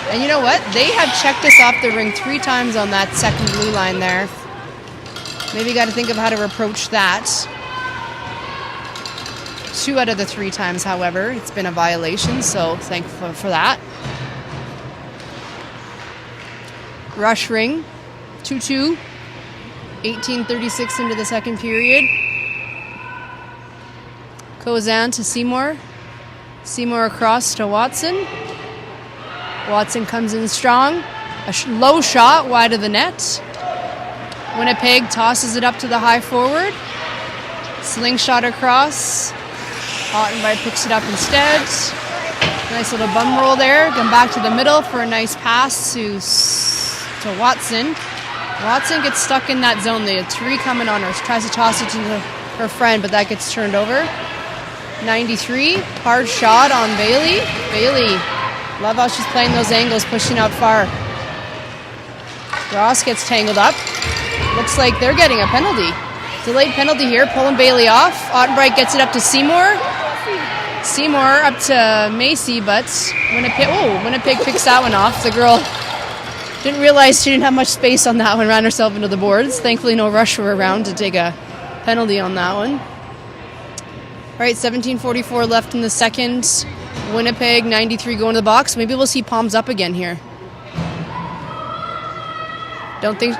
And you know what? They have checked us off the ring 3 times on that second blue line there. Maybe got to think of how to approach that. 2 out of the 3 times, however, it's been a violation, so thankful for that. Rush ring, 2-2, 18:36 into the second period. Kozan to Seymour. Seymour across to Watson. Watson comes in strong. A low shot wide of the net. Winnipeg tosses it up to the high forward. Slingshot across. Ottenby picks it up instead. Nice little bum roll there. Come back to the middle for a nice pass to Watson. Watson gets stuck in that zone. They have 3 coming on her. She tries to toss it to her friend, but that gets turned over. 93. Hard shot on Bailey. Bailey. Love how she's playing those angles, pushing out far. Ross gets tangled up. Looks like they're getting a penalty. Delayed penalty here, pulling Bailey off. Ottenbright gets it up to Seymour. Seymour up to Macy, but Winnipeg picks that one off. The girl didn't realize she didn't have much space on that one, ran herself into the boards. Thankfully, no rush were around to take a penalty on that one. All right, 17:44 left in the second. Winnipeg 93 going to the box. Maybe we'll see palms up again here. Don't think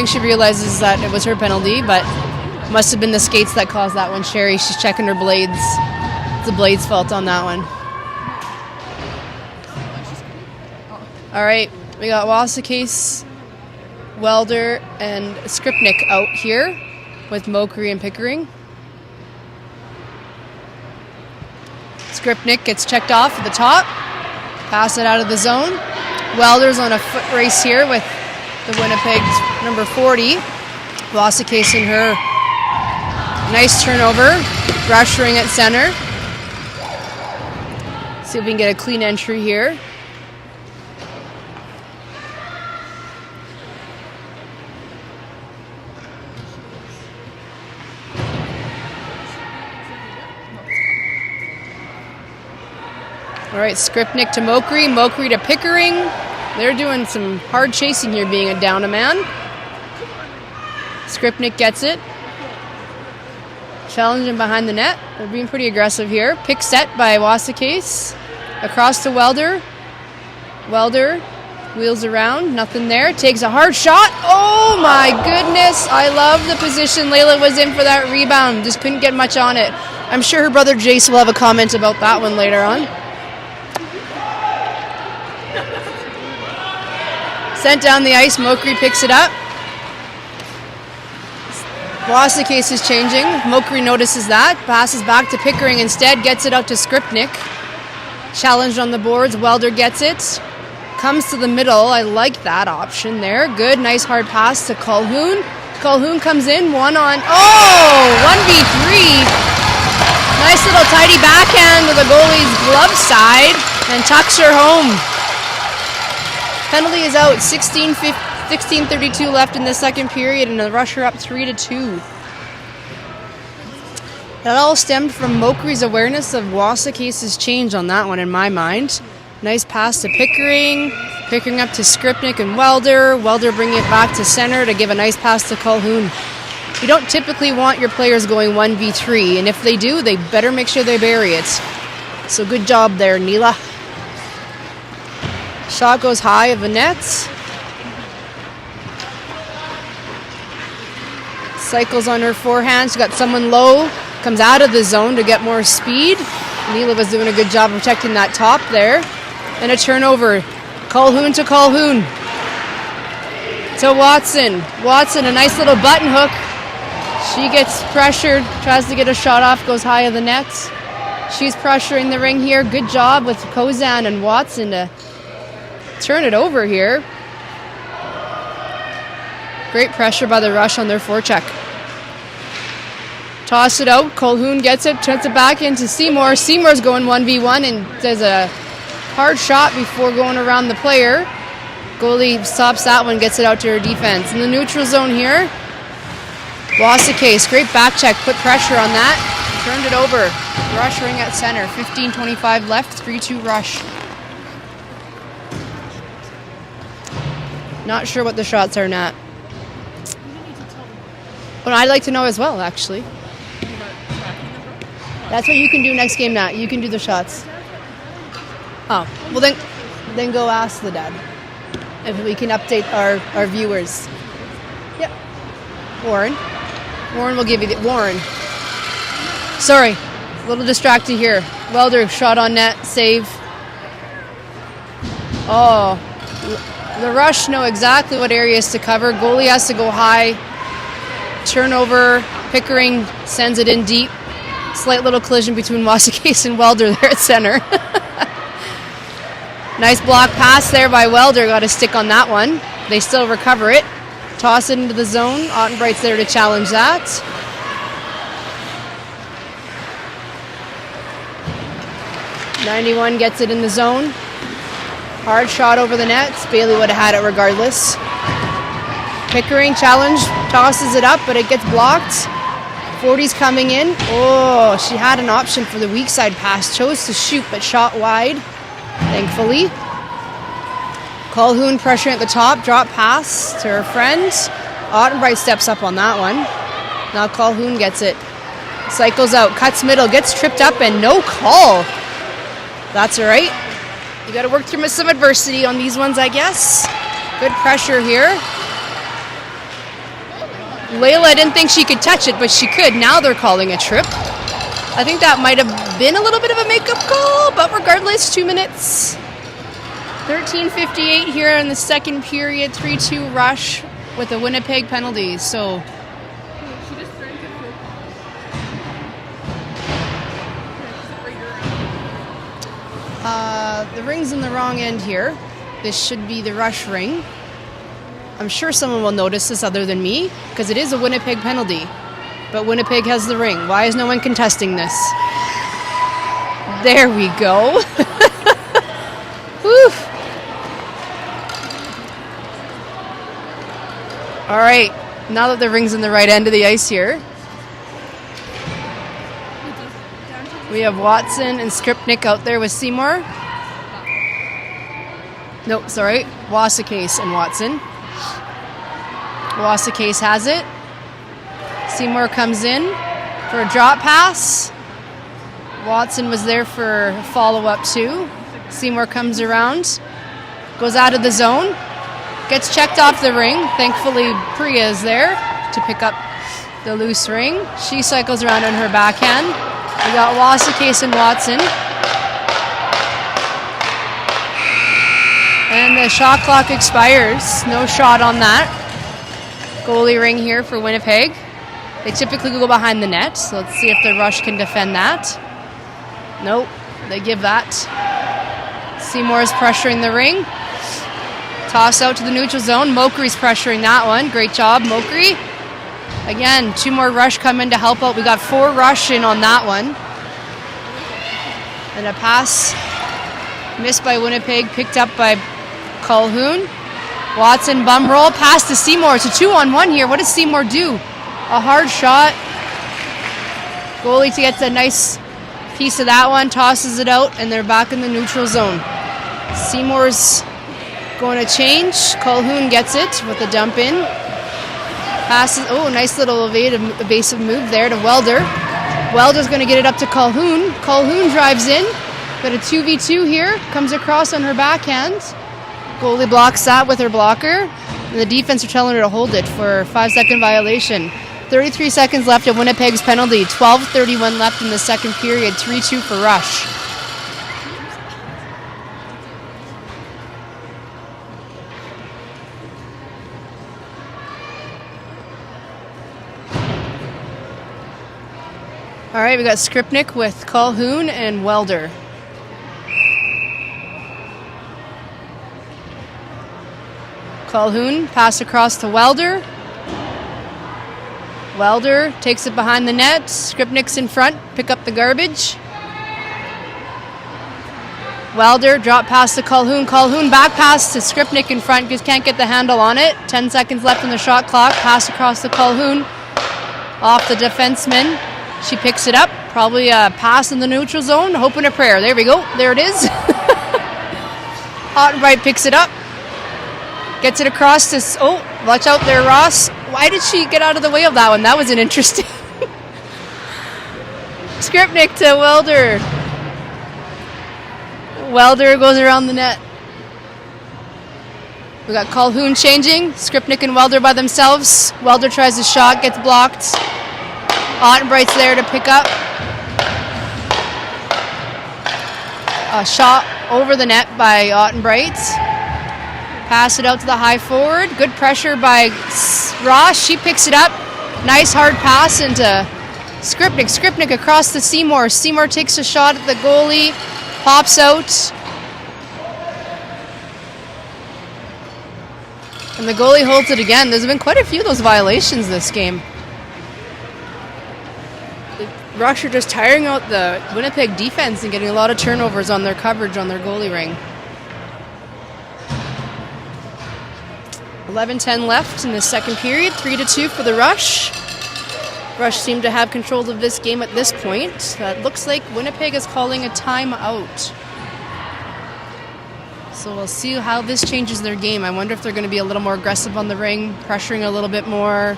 she realizes that it was her penalty, but must have been the skates that caused that one. Sherry, she's checking her blades. It's the blades' fault on that one. All right, we got Wasakase, Welder, and Skripnik out here with Mokri and Pickering. Skripnik gets checked off at the top. Pass it out of the zone. Welder's on a foot race here with the Winnipeg number 40. Wasakase in her. Nice turnover. Rush ring at center. See if we can get a clean entry here. All right, Skripnik to Mokri, Mokri to Pickering. They're doing some hard chasing here, being a down a man. Skripnik gets it. Challenging behind the net. They're being pretty aggressive here. Pick set by Wasakase. Across to Welder. Welder wheels around, nothing there. Takes a hard shot. Oh my goodness. I love the position Layla was in for that rebound. Just couldn't get much on it. I'm sure her brother Jace will have a comment about that one later on. Sent down the ice, Mokri picks it up. Wasakase is changing. Mokri notices that. Passes back to Pickering instead. Gets it out to Skripnik. Challenged on the boards. Welder gets it. Comes to the middle. I like that option there. Good, nice hard pass to Calhoun. Calhoun comes in. 1v3. Nice little tidy backhand to the goalie's glove side. And tucks her home. Penalty is out. 16:32 left in the second period, and the Rusher up 3-2. That all stemmed from Mokri's awareness of Wasakase's change on that one, in my mind. Nice pass to Pickering. Pickering up to Skripnik and Welder. Welder bringing it back to center to give a nice pass to Calhoun. You don't typically want your players going 1v3, and if they do, they better make sure they bury it. So good job there, Neela. Shot goes high of the nets. Cycles on her forehand. She's got someone low. Comes out of the zone to get more speed. Neela was doing a good job protecting that top there. And a turnover. Calhoun to Calhoun. To Watson. Watson, a nice little button hook. She gets pressured. Tries to get a shot off. Goes high of the nets. She's pressuring the ring here. Good job with Kozan and Watson to turn it over here. Great pressure by the Rush on their forecheck. Toss it out. Calhoun gets it, turns it back into Seymour. Seymour's going 1v1 and does a hard shot before going around the player. Goalie stops that one, gets it out to her defense. In the neutral zone here, Wasakase, great back check, put pressure on that, turned it over. Rush ring at center, 15:25 left, 3-2 Rush. Not sure what the shots are, Nat. Well, I'd like to know as well, actually. That's what you can do next game, Nat. You can do the shots. Oh, well then go ask the dad if we can update our viewers. Yep. Warren will give you the Warren. Sorry, a little distracted here. Welder shot on net, save. Oh, the Rush know exactly what areas to cover. Goalie has to go high. Turnover. Pickering sends it in deep. Slight little collision between Wasakase and Welder there at center. Nice block pass there by Welder. Got a stick on that one. They still recover it. Toss it into the zone. Ottenbright's there to challenge that. .91 gets it in the zone. Hard shot over the net. Bailey would have had it regardless. Pickering challenge. Tosses it up, but it gets blocked. 40's coming in. Oh, she had an option for the weak side pass. Chose to shoot, but shot wide, thankfully. Colhoun pressuring at the top. Drop pass to her friend. Ottenbright steps up on that one. Now Colhoun gets it. Cycles out. Cuts middle. Gets tripped up and no call. That's all right. You got to work through some adversity on these ones, I guess. Good pressure here. Layla didn't think she could touch it, but she could. Now they're calling a trip. I think that might have been a little bit of a makeup call, but regardless, 2 minutes. 13:58 here in the second period. 3-2 Rush with a Winnipeg penalty. So She just threatened to flip. the ring's in the wrong end here. This should be the Rush ring. I'm sure someone will notice this other than me, because it is a Winnipeg penalty. But Winnipeg has the ring. Why is no one contesting this? There we go. Whew. All right, now that the ring's in the right end of the ice here, we have Watson and Skripnik out there with Seymour. No, sorry, Wasakase and Watson. Wasakase has it. Seymour comes in for a drop pass. Watson was there for follow-up too. Seymour comes around, goes out of the zone, gets checked off the ring. Thankfully, Priya is there to pick up the loose ring. She cycles around on her backhand. We got Wasakase and Watson. And the shot clock expires. No shot on that. Goalie ring here for Winnipeg. They typically go behind the net, so let's see if the Rush can defend that. Nope, they give that. Seymour is pressuring the ring. Toss out to the neutral zone. Mokry's pressuring that one. Great job, Mokry. Again, 2 more Rush come in to help out. We got 4 Rush in on that one. And a pass missed by Winnipeg, picked up by Colhoun. Watson bum roll, pass to Seymour. It's a 2-on-1 here. What does Seymour do? A hard shot. Goalie to get a nice piece of that one, tosses it out, and they're back in the neutral zone. Seymour's going to change. Colhoun gets it with a dump in. Passes. Oh, nice little evasive move there to Welder. Welder's going to get it up to Colhoun. Colhoun drives in. Got a 2v2 here. Comes across on her backhand. Goalie blocks that with her blocker. And the defense are telling her to hold it for a 5-second violation. 33 seconds left of Winnipeg's penalty. 12:31 left in the second period. 3-2 for Rush. All right, we got Skripnik with Colhoun and Welder. Colhoun, pass across to Welder. Welder takes it behind the net. Skripnik's in front, pick up the garbage. Welder, drop pass to Colhoun. Colhoun back pass to Skripnik in front, just can't get the handle on it. 10 seconds left on the shot clock. Pass across to Colhoun. Off the defenseman. She picks it up. Probably a pass in the neutral zone. Hope and a prayer. There we go. There it is. Ottenbright picks it up. Gets it across to... Oh, watch out there, Ross. Why did she get out of the way of that one? That was an interesting... Skripnik to Welder. Welder goes around the net. We got Calhoun changing. Skripnik and Welder by themselves. Welder tries a shot, gets blocked. Ottenbright's there to pick up. A shot over the net by Ottenbright. Pass it out to the high forward. Good pressure by Ross. She picks it up. Nice hard pass into Skripnik. Skripnik across to Seymour. Seymour takes a shot at the goalie. Pops out. And the goalie holds it again. There's been quite a few of those violations this game. The Rush are just tiring out the Winnipeg defense and getting a lot of turnovers on their coverage on their goalie ring. 11:10 left in the second period. 3-2 for the Rush. Rush seem to have control of this game at this point. It looks like Winnipeg is calling a timeout. So we'll see how this changes their game. I wonder if they're going to be a little more aggressive on the ring, pressuring a little bit more.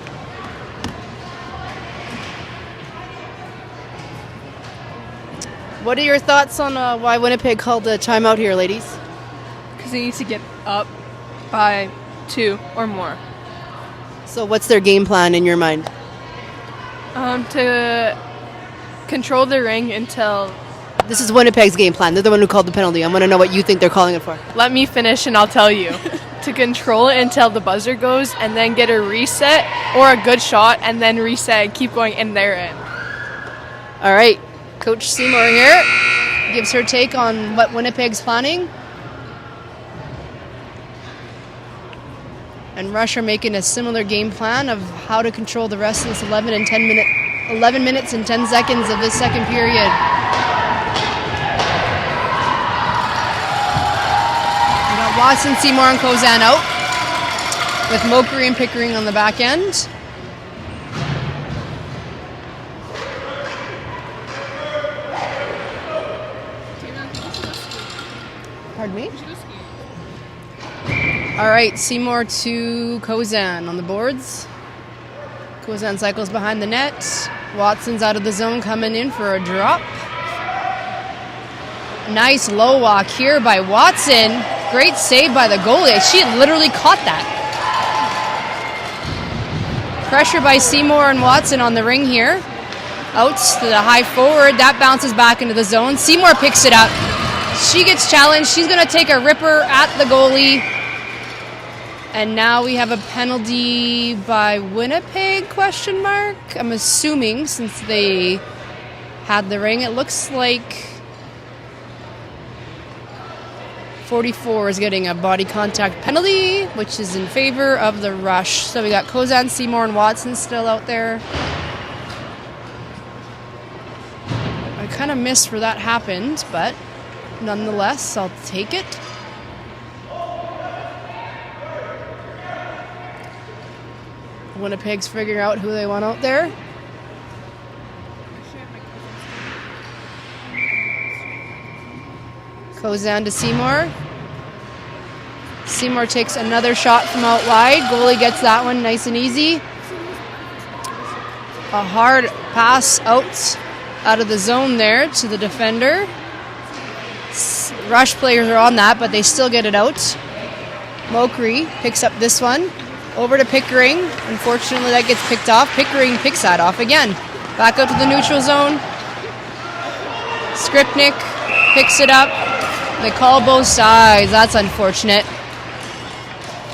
What are your thoughts on why Winnipeg called a timeout here, ladies? Because they need to get up by 2 or more. So what's their game plan in your mind? To control the ring until... This is Winnipeg's game plan. They're the one who called the penalty. I want to know what you think they're calling it for. Let me finish and I'll tell you. To control it until the buzzer goes and then get a reset or a good shot and then reset and keep going in their end. All right. Coach Seymour here gives her take on what Winnipeg's planning. And Rush are making a similar game plan of how to control the rest of this 11 minutes and 10 seconds of this second period. We got Watson, Seymour, and Kozan out with Mokri and Pickering on the back end. Pardon me? All right, Seymour to Kozan on the boards. Kozan cycles behind the net. Watson's out of the zone, coming in for a drop. Nice low walk here by Watson. Great save by the goalie. She literally caught that. Pressure by Seymour and Watson on the ring here. Out to the high forward. That bounces back into the zone. Seymour picks it up. She gets challenged. She's going to take a ripper at the goalie. And now we have a penalty by Winnipeg, question mark? I'm assuming since they had the ring. It looks like 44 is getting a body contact penalty, which is in favor of the Rush. So we got Kozan, Seymour, and Watson still out there. I kind of missed where that happened, but nonetheless, I'll take it. Winnipeg's figuring out who they want out there. Kozan to Seymour. Seymour takes another shot from out wide. Goalie gets that one nice and easy. A hard pass out of the zone there to the defender. Rush players are on that, but they still get it out. Mokri picks up this one. Over to Pickering. Unfortunately, that gets picked off. Pickering picks that off again. Back out to the neutral zone. Skripnik picks it up. They call both sides. That's unfortunate.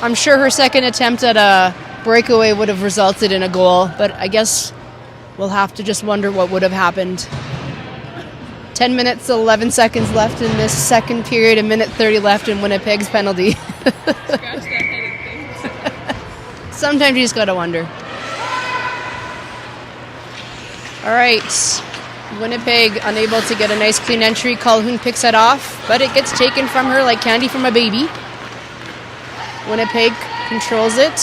I'm sure her second attempt at a breakaway would have resulted in a goal, but I guess we'll have to just wonder what would have happened. 10 minutes, 11 seconds left in this second period, a minute 30 left in Winnipeg's penalty. Sometimes you just gotta wonder. All right, Winnipeg unable to get a nice clean entry. Calhoun picks it off, but it gets taken from her like candy from a baby. Winnipeg controls it.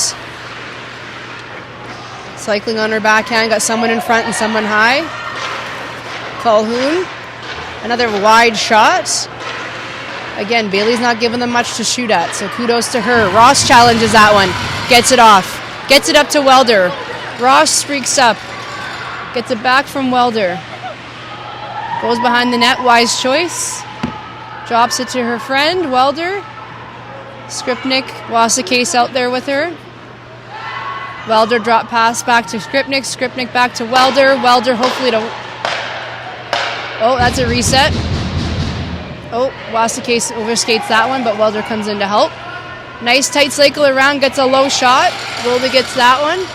Cycling on her backhand, got someone in front and someone high. Calhoun, another wide shot. Again, Bailey's not giving them much to shoot at, so kudos to her. Ross challenges that one, gets it off, gets it up to Welder. Ross streaks up, gets it back from Welder. Goes behind the net, wise choice. Drops it to her friend, Welder. Skripnik, Wasakase out there with her. Welder drop pass back to Skripnik. Skripnik back to Welder. Welder hopefully to... Oh, that's a reset. Oh, Wasakase overskates that one, but Welder comes in to help. Nice tight cycle around, gets a low shot. Wilda gets that one.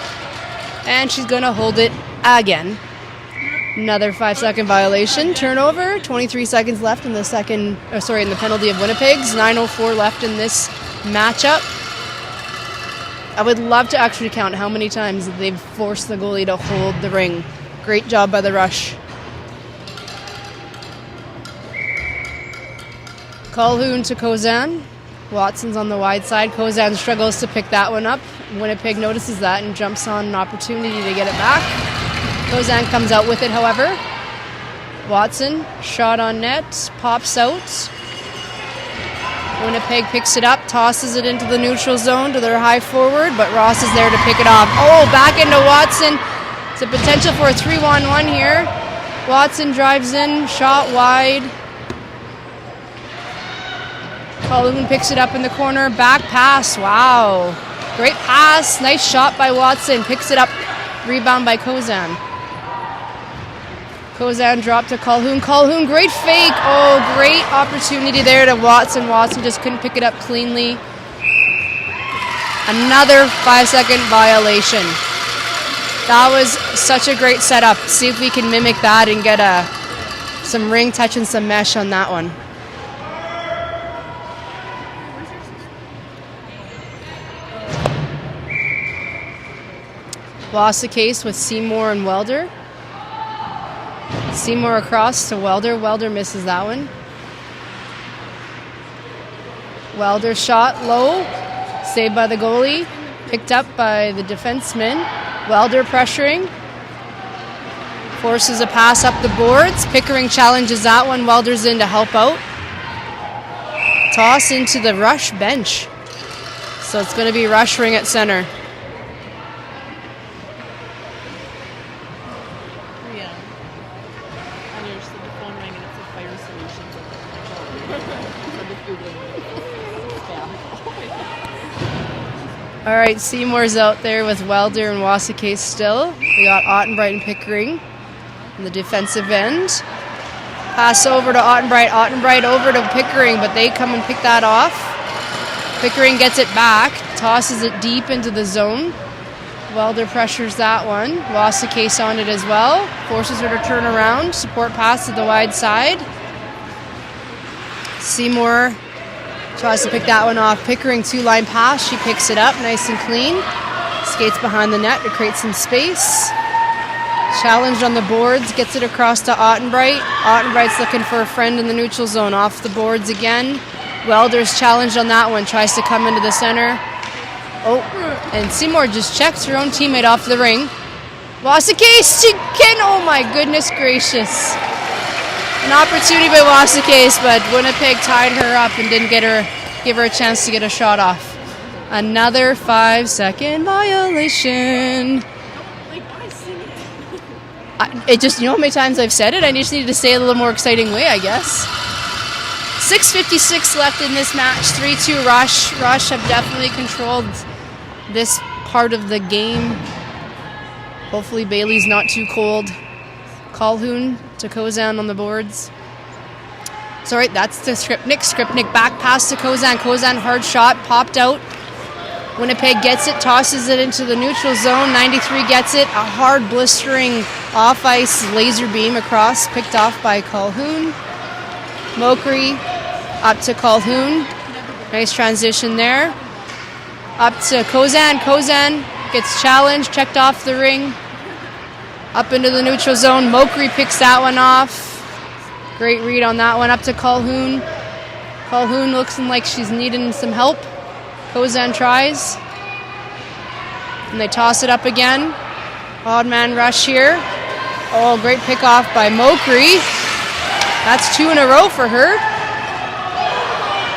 And she's going to hold it again. Another 5-second violation. Turnover. 23 seconds left in the in the penalty of Winnipeg's. 9:04 left in this matchup. I would love to actually count how many times they've forced the goalie to hold the ring. Great job by the Rush. Calhoun to Kozan. Watson's on the wide side. Kozan struggles to pick that one up. Winnipeg notices that and jumps on an opportunity to get it back. Kozan comes out with it, however. Watson, shot on net, pops out. Winnipeg picks it up, tosses it into the neutral zone to their high forward, but Ross is there to pick it off. Oh, back into Watson. It's a potential for a 3-on-1 here. Watson drives in, shot wide. Calhoun picks it up in the corner, back pass, wow. Great pass, nice shot by Watson, picks it up, rebound by Kozan. Kozan dropped to Calhoun. Calhoun, great fake. Oh, great opportunity there to Watson. Watson just couldn't pick it up cleanly. Another 5-second violation. That was such a great setup. See if we can mimic that and get some ring touch and some mesh on that one. Wasakase with Seymour and Welder. Seymour across to Welder. Welder misses that one. Welder shot low. Saved by the goalie. Picked up by the defenseman. Welder pressuring. Forces a pass up the boards. Pickering challenges that one. Welder's in to help out. Toss into the Rush bench. So it's going to be Rush ring at center. All right, Seymour's out there with Welder and Wasakase still. We got Ottenbright and Pickering in the defensive end. Pass over to Ottenbright. Ottenbright over to Pickering, but they come and pick that off. Pickering gets it back, tosses it deep into the zone. Welder pressures that one. Wasakase on it as well. Forces her to turn around. Support pass to the wide side. Seymour tries to pick that one off. Pickering 2-line pass. She picks it up nice and clean. Skates behind the net to create some space. Challenged on the boards. Gets it across to Ottenbright. Ottenbright's looking for a friend in the neutral zone. Off the boards again. Welder's challenged on that one. Tries to come into the center. Oh, and Seymour just checks her own teammate off the ring. Wasakase, she can, oh my goodness gracious. An opportunity by Wasakase, but Winnipeg tied her up and didn't give her a chance to get a shot off. Another 5-second violation. It just, you know how many times I've said it? I just needed to say it a little more exciting way, I guess. 6:56 left in this match. 3-2 Rush. Rush have definitely controlled this part of the game. Hopefully Bailey's not too cold. Calhoun to Kozan on the boards. Sorry, that's to Skripnik. Skripnik back pass to Kozan. Kozan hard shot, popped out. Winnipeg gets it, tosses it into the neutral zone. 93 gets it. A hard blistering off-ice laser beam across, picked off by Calhoun. Mokri up to Calhoun. Nice transition there. Up to Kozan. Kozan gets challenged, checked off the ring. Up into the neutral zone. Mokri picks that one off. Great read on that one. Up to Calhoun. Calhoun looks like she's needing some help. Kozan tries. And they toss it up again. Odd man rush here. Oh, great pick off by Mokri. That's 2 in a row for her.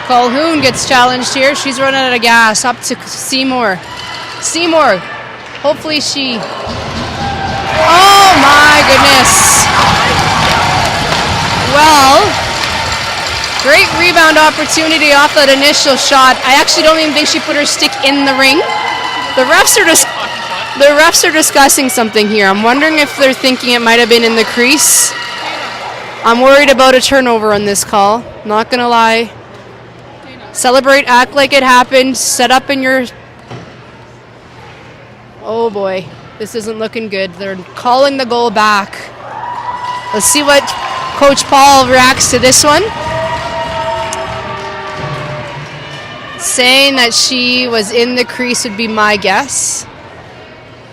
Calhoun gets challenged here. She's running out of gas. Up to Seymour. Seymour. Hopefully she... Oh my goodness. well. Great rebound opportunity off that initial shot. I actually don't even think she put her stick in the ring. The refs are discussing something here. I'm wondering if they're thinking it might have been in the crease. I'm worried about a turnover on this call. Not gonna lie. Celebrate, act like it happened. Set up in your... Oh boy, this isn't looking good. They're calling the goal back. Let's see what Coach Paul reacts to this one. Saying that she was in the crease would be my guess.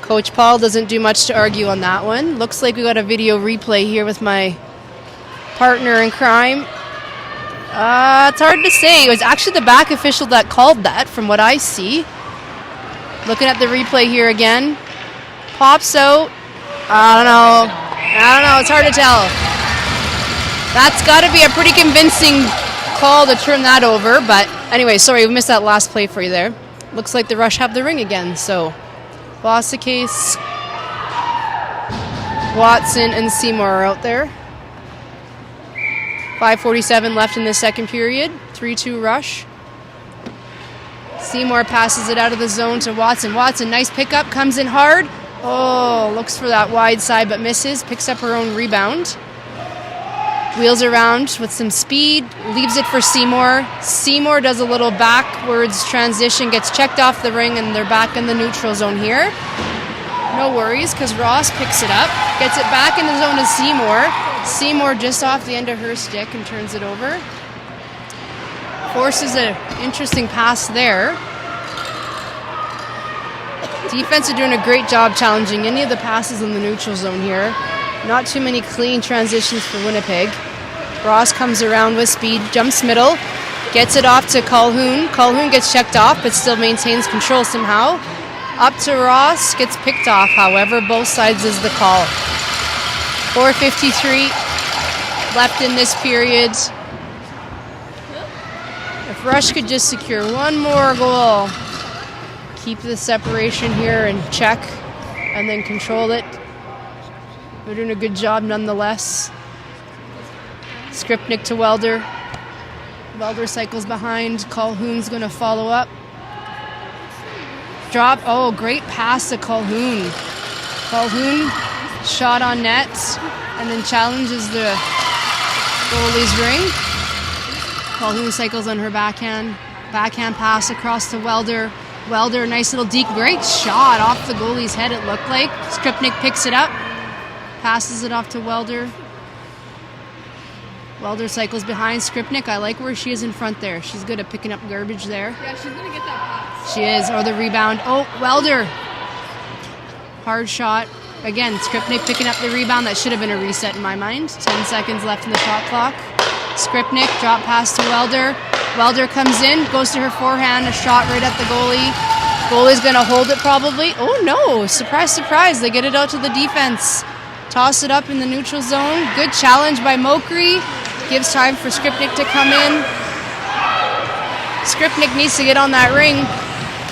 Coach Paul doesn't do much to argue on that one. Looks like we got a video replay here with my partner in crime. It's hard to say. It was actually the back official that called that from what I see. Looking at the replay here again. Pops out. I don't know. It's hard to tell. That's got to be a pretty convincing call to turn that over. But anyway, sorry, we missed that last play for you there. Looks like the Rush have the ring again. So, Case, Watson, and Seymour are out there. 5:47 left in the second period. 3-2 Rush. Seymour passes it out of the zone to Watson. Watson, nice pickup, comes in hard. Oh, looks for that wide side but misses. Picks up her own rebound. Wheels around with some speed. Leaves it for Seymour. Seymour does a little backwards transition, gets checked off the ring, and they're back in the neutral zone here. No worries, because Ross picks it up. Gets it back in the zone to Seymour. Seymour just off the end of her stick and turns it over. Forces an interesting pass there. Defense are doing a great job challenging any of the passes in the neutral zone here. Not too many clean transitions for Winnipeg. Ross comes around with speed, jumps middle, gets it off to Calhoun. Calhoun gets checked off but still maintains control somehow. Up to Ross, gets picked off, however, both sides is the call. 4:53 left in this period. If Rush could just secure one more goal, keep the separation here in check, and then control it. They're doing a good job nonetheless. Skripnik to Welder. Welder cycles behind. Calhoun's going to follow up. Drop. Oh, great pass to Calhoun. Calhoun shot on net and then challenges the goalie's ring. Calhoun cycles on her backhand. Backhand pass across to Welder. Welder, nice little deke. Great shot off the goalie's head, it looked like. Skripnik picks it up. Passes it off to Welder. Welder cycles behind Skripnik. I like where she is in front there. She's good at picking up garbage there. Yeah, she's going to get that pass. She is. Or the rebound. Oh, Welder. Hard shot. Again, Skripnik picking up the rebound. That should have been a reset in my mind. 10 seconds left in the shot clock. Skripnik, drop pass to Welder. Welder comes in, goes to her forehand, a shot right at the goalie. Goalie's going to hold it probably. Oh no, surprise, surprise. They get it out to the defense. Toss it up in the neutral zone. Good challenge by Mokri. Gives time for Skripnik to come in. Skripnik needs to get on that ring.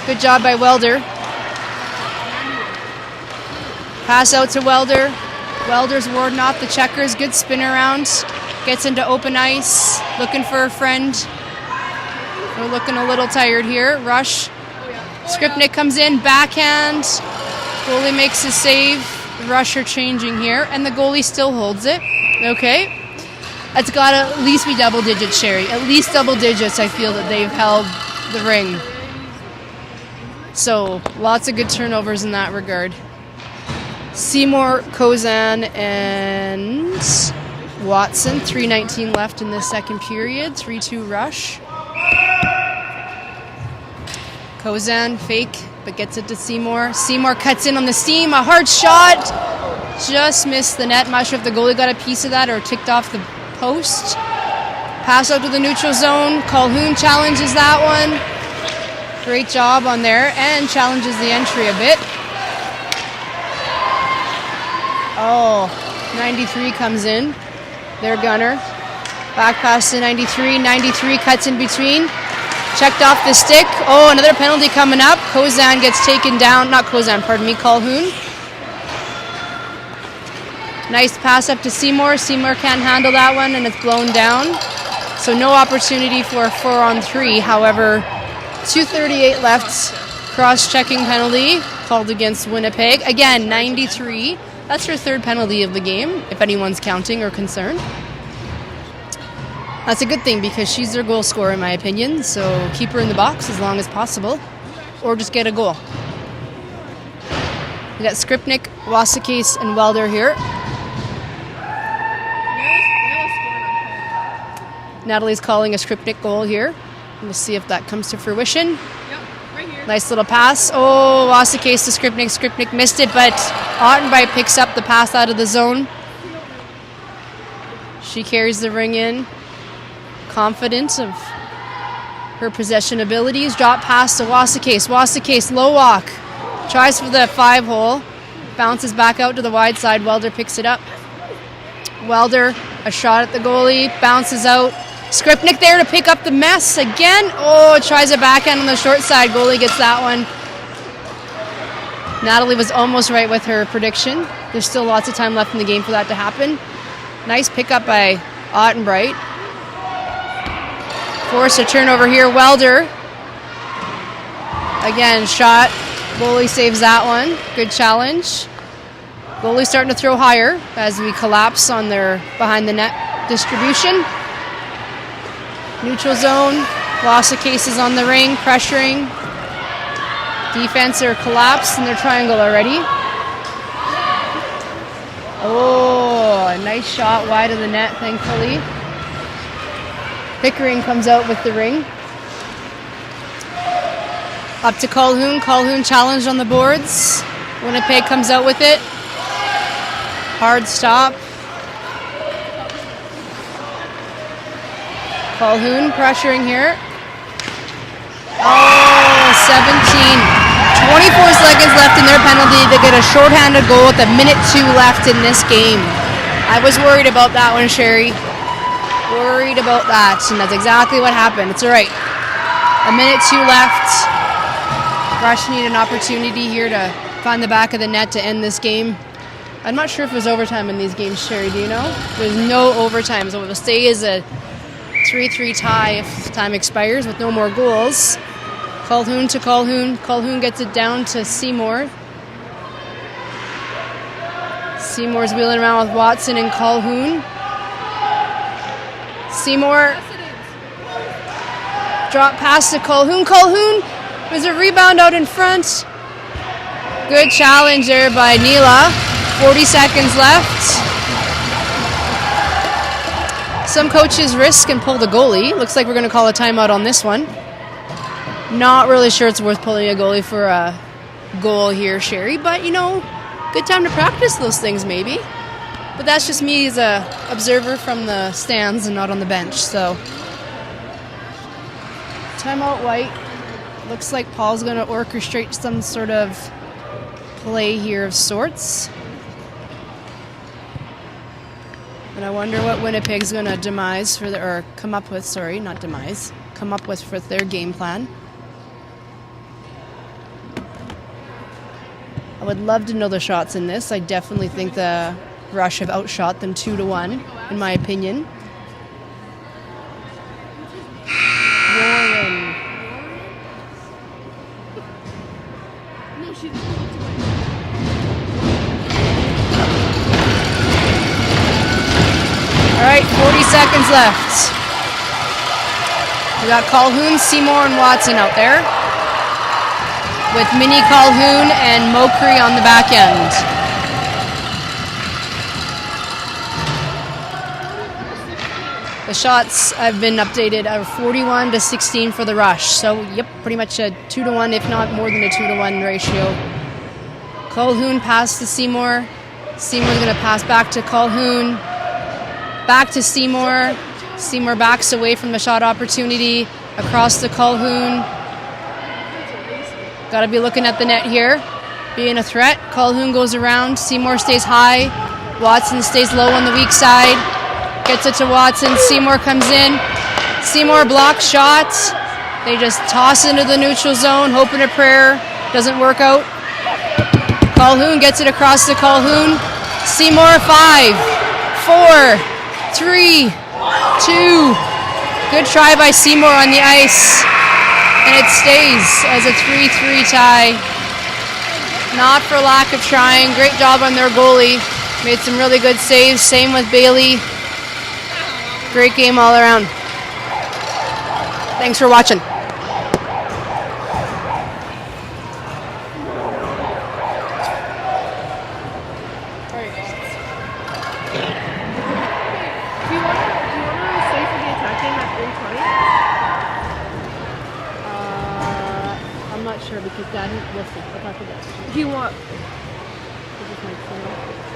Good job by Welder. Pass out to Welder. Welder's warding off the checkers. Good spin around. Gets into open ice. Looking for a friend. We're looking a little tired here. Rush. Skripnik comes in. Backhand. Goalie makes a save. Rush are changing here. And the goalie still holds it. Okay. It's got to at least be double digits, Sherry. At least double digits, I feel that they've held the ring. So, lots of good turnovers in that regard. Seymour, Kozan, and Watson. 3:19 left in the second period. 3-2 Rush. Kozan, fake, but gets it to Seymour. Seymour cuts in on the seam. A hard shot. Just missed the net. I'm not sure if the goalie got a piece of that or ticked off the post. Pass out to the neutral zone. Calhoun challenges that one. Great job on there and challenges the entry a bit. Oh, 93 comes in. Their gunner. Back pass to 93. 93 cuts in between. Checked off the stick. Oh, another penalty coming up. Kozan gets taken down. Not Kozan, pardon me, Calhoun. Nice pass up to Seymour. Seymour can't handle that one, and it's blown down. So no opportunity for a 4-on-3. However, 2:38 left. Cross-checking penalty called against Winnipeg. Again, 93. That's her third penalty of the game, if anyone's counting or concerned. That's a good thing because she's their goal scorer, in my opinion. So keep her in the box as long as possible, or just get a goal. We got Skripnik, Wasakis, and Welder here. Natalie's calling a Skripnik goal here. We'll see if that comes to fruition. Yep, right here. Nice little pass. Oh, Wasakis to Skripnik. Skripnik missed it, but Ottenbright picks up the pass out of the zone. She carries the ring in. Confident of her possession abilities. Drop pass to Wasakis. Wasakis, low walk. Tries for the 5-hole. Bounces back out to the wide side. Welder picks it up. Welder, a shot at the goalie. Bounces out. Skripnik there to pick up the mess again. Oh, tries a backhand on the short side. Goalie gets that one. Natalie was almost right with her prediction. There's still lots of time left in the game for that to happen. Nice pickup by Ottenbright. Forced a turnover here. Welder. Again, shot. Goalie saves that one. Good challenge. Goalie starting to throw higher as we collapse on their behind the net distribution. Neutral zone. Loss of cases on the ring. Pressuring. Defense are collapsed in their triangle already. Oh, a nice shot wide of the net, thankfully. Pickering comes out with the ring. Up to Colhoun. Colhoun challenged on the boards. Winnipeg comes out with it. Hard stop. Colhoun pressuring here. Oh, 17. 24 seconds left in their penalty to get a shorthanded goal with a minute 2 left in this game. I was worried about that one, Sherry. Worried about that, and that's exactly what happened. It's all right. A minute 2 left. Rush need an opportunity here to find the back of the net to end this game. I'm not sure if there's overtime in these games, Sherry. Do you know? There's no overtime, so it will stay as a 3-3 tie if time expires with no more goals. Colhoun to Colhoun. Colhoun gets it down to Seymour. Seymour's wheeling around with Watson and Colhoun. Seymour. Drop pass to Colhoun. Colhoun. There's a rebound out in front. Good challenge there by Neela. 40 seconds left. Some coaches risk and pull the goalie. Looks like we're going to call a timeout on this one. Not really sure it's worth pulling a goalie for a goal here, Sherry. But, you know, good time to practice those things maybe. But that's just me as a observer from the stands and not on the bench. So, timeout White. Looks like Paul's going to orchestrate some sort of play here of sorts. And I wonder what Winnipeg's going to demise for or come up with, sorry, not demise, come up with for their game plan. I would love to know the shots in this. I definitely think the Rush have outshot them 2-1, in my opinion. Warren. No, she didn't. All right, 40 seconds left. We got Colhoun, Seymour, and Watson out there, with Minnie Colhoun and Mokri on the back end. The shots have been updated are 41-16 for the Rush. So, yep, pretty much a 2-1, if not more than a 2-1 ratio. Colhoun pass to Seymour. Seymour's going to pass back to Colhoun. Back to Seymour. Seymour backs away from the shot opportunity. Across to Colhoun. Got to be looking at the net here. Being a threat. Colhoun goes around. Seymour stays high. Watson stays low on the weak side. Gets it to Watson. Seymour comes in. Seymour blocks shots. They just toss into the neutral zone, hoping a prayer. Doesn't work out. Colhoun gets it across to Colhoun. Seymour, 5, 4, 3, 2. Good try by Seymour on the ice. And it stays as a 3-3 tie. Not for lack of trying. Great job on their goalie. Made some really good saves. Same with Bailey. Great game all around. Thanks for watching. Do you want to stay for the attack game at 3:20? I'm not sure because Dad, we'll see. I'll talk to Dad. Do you want? This is my phone.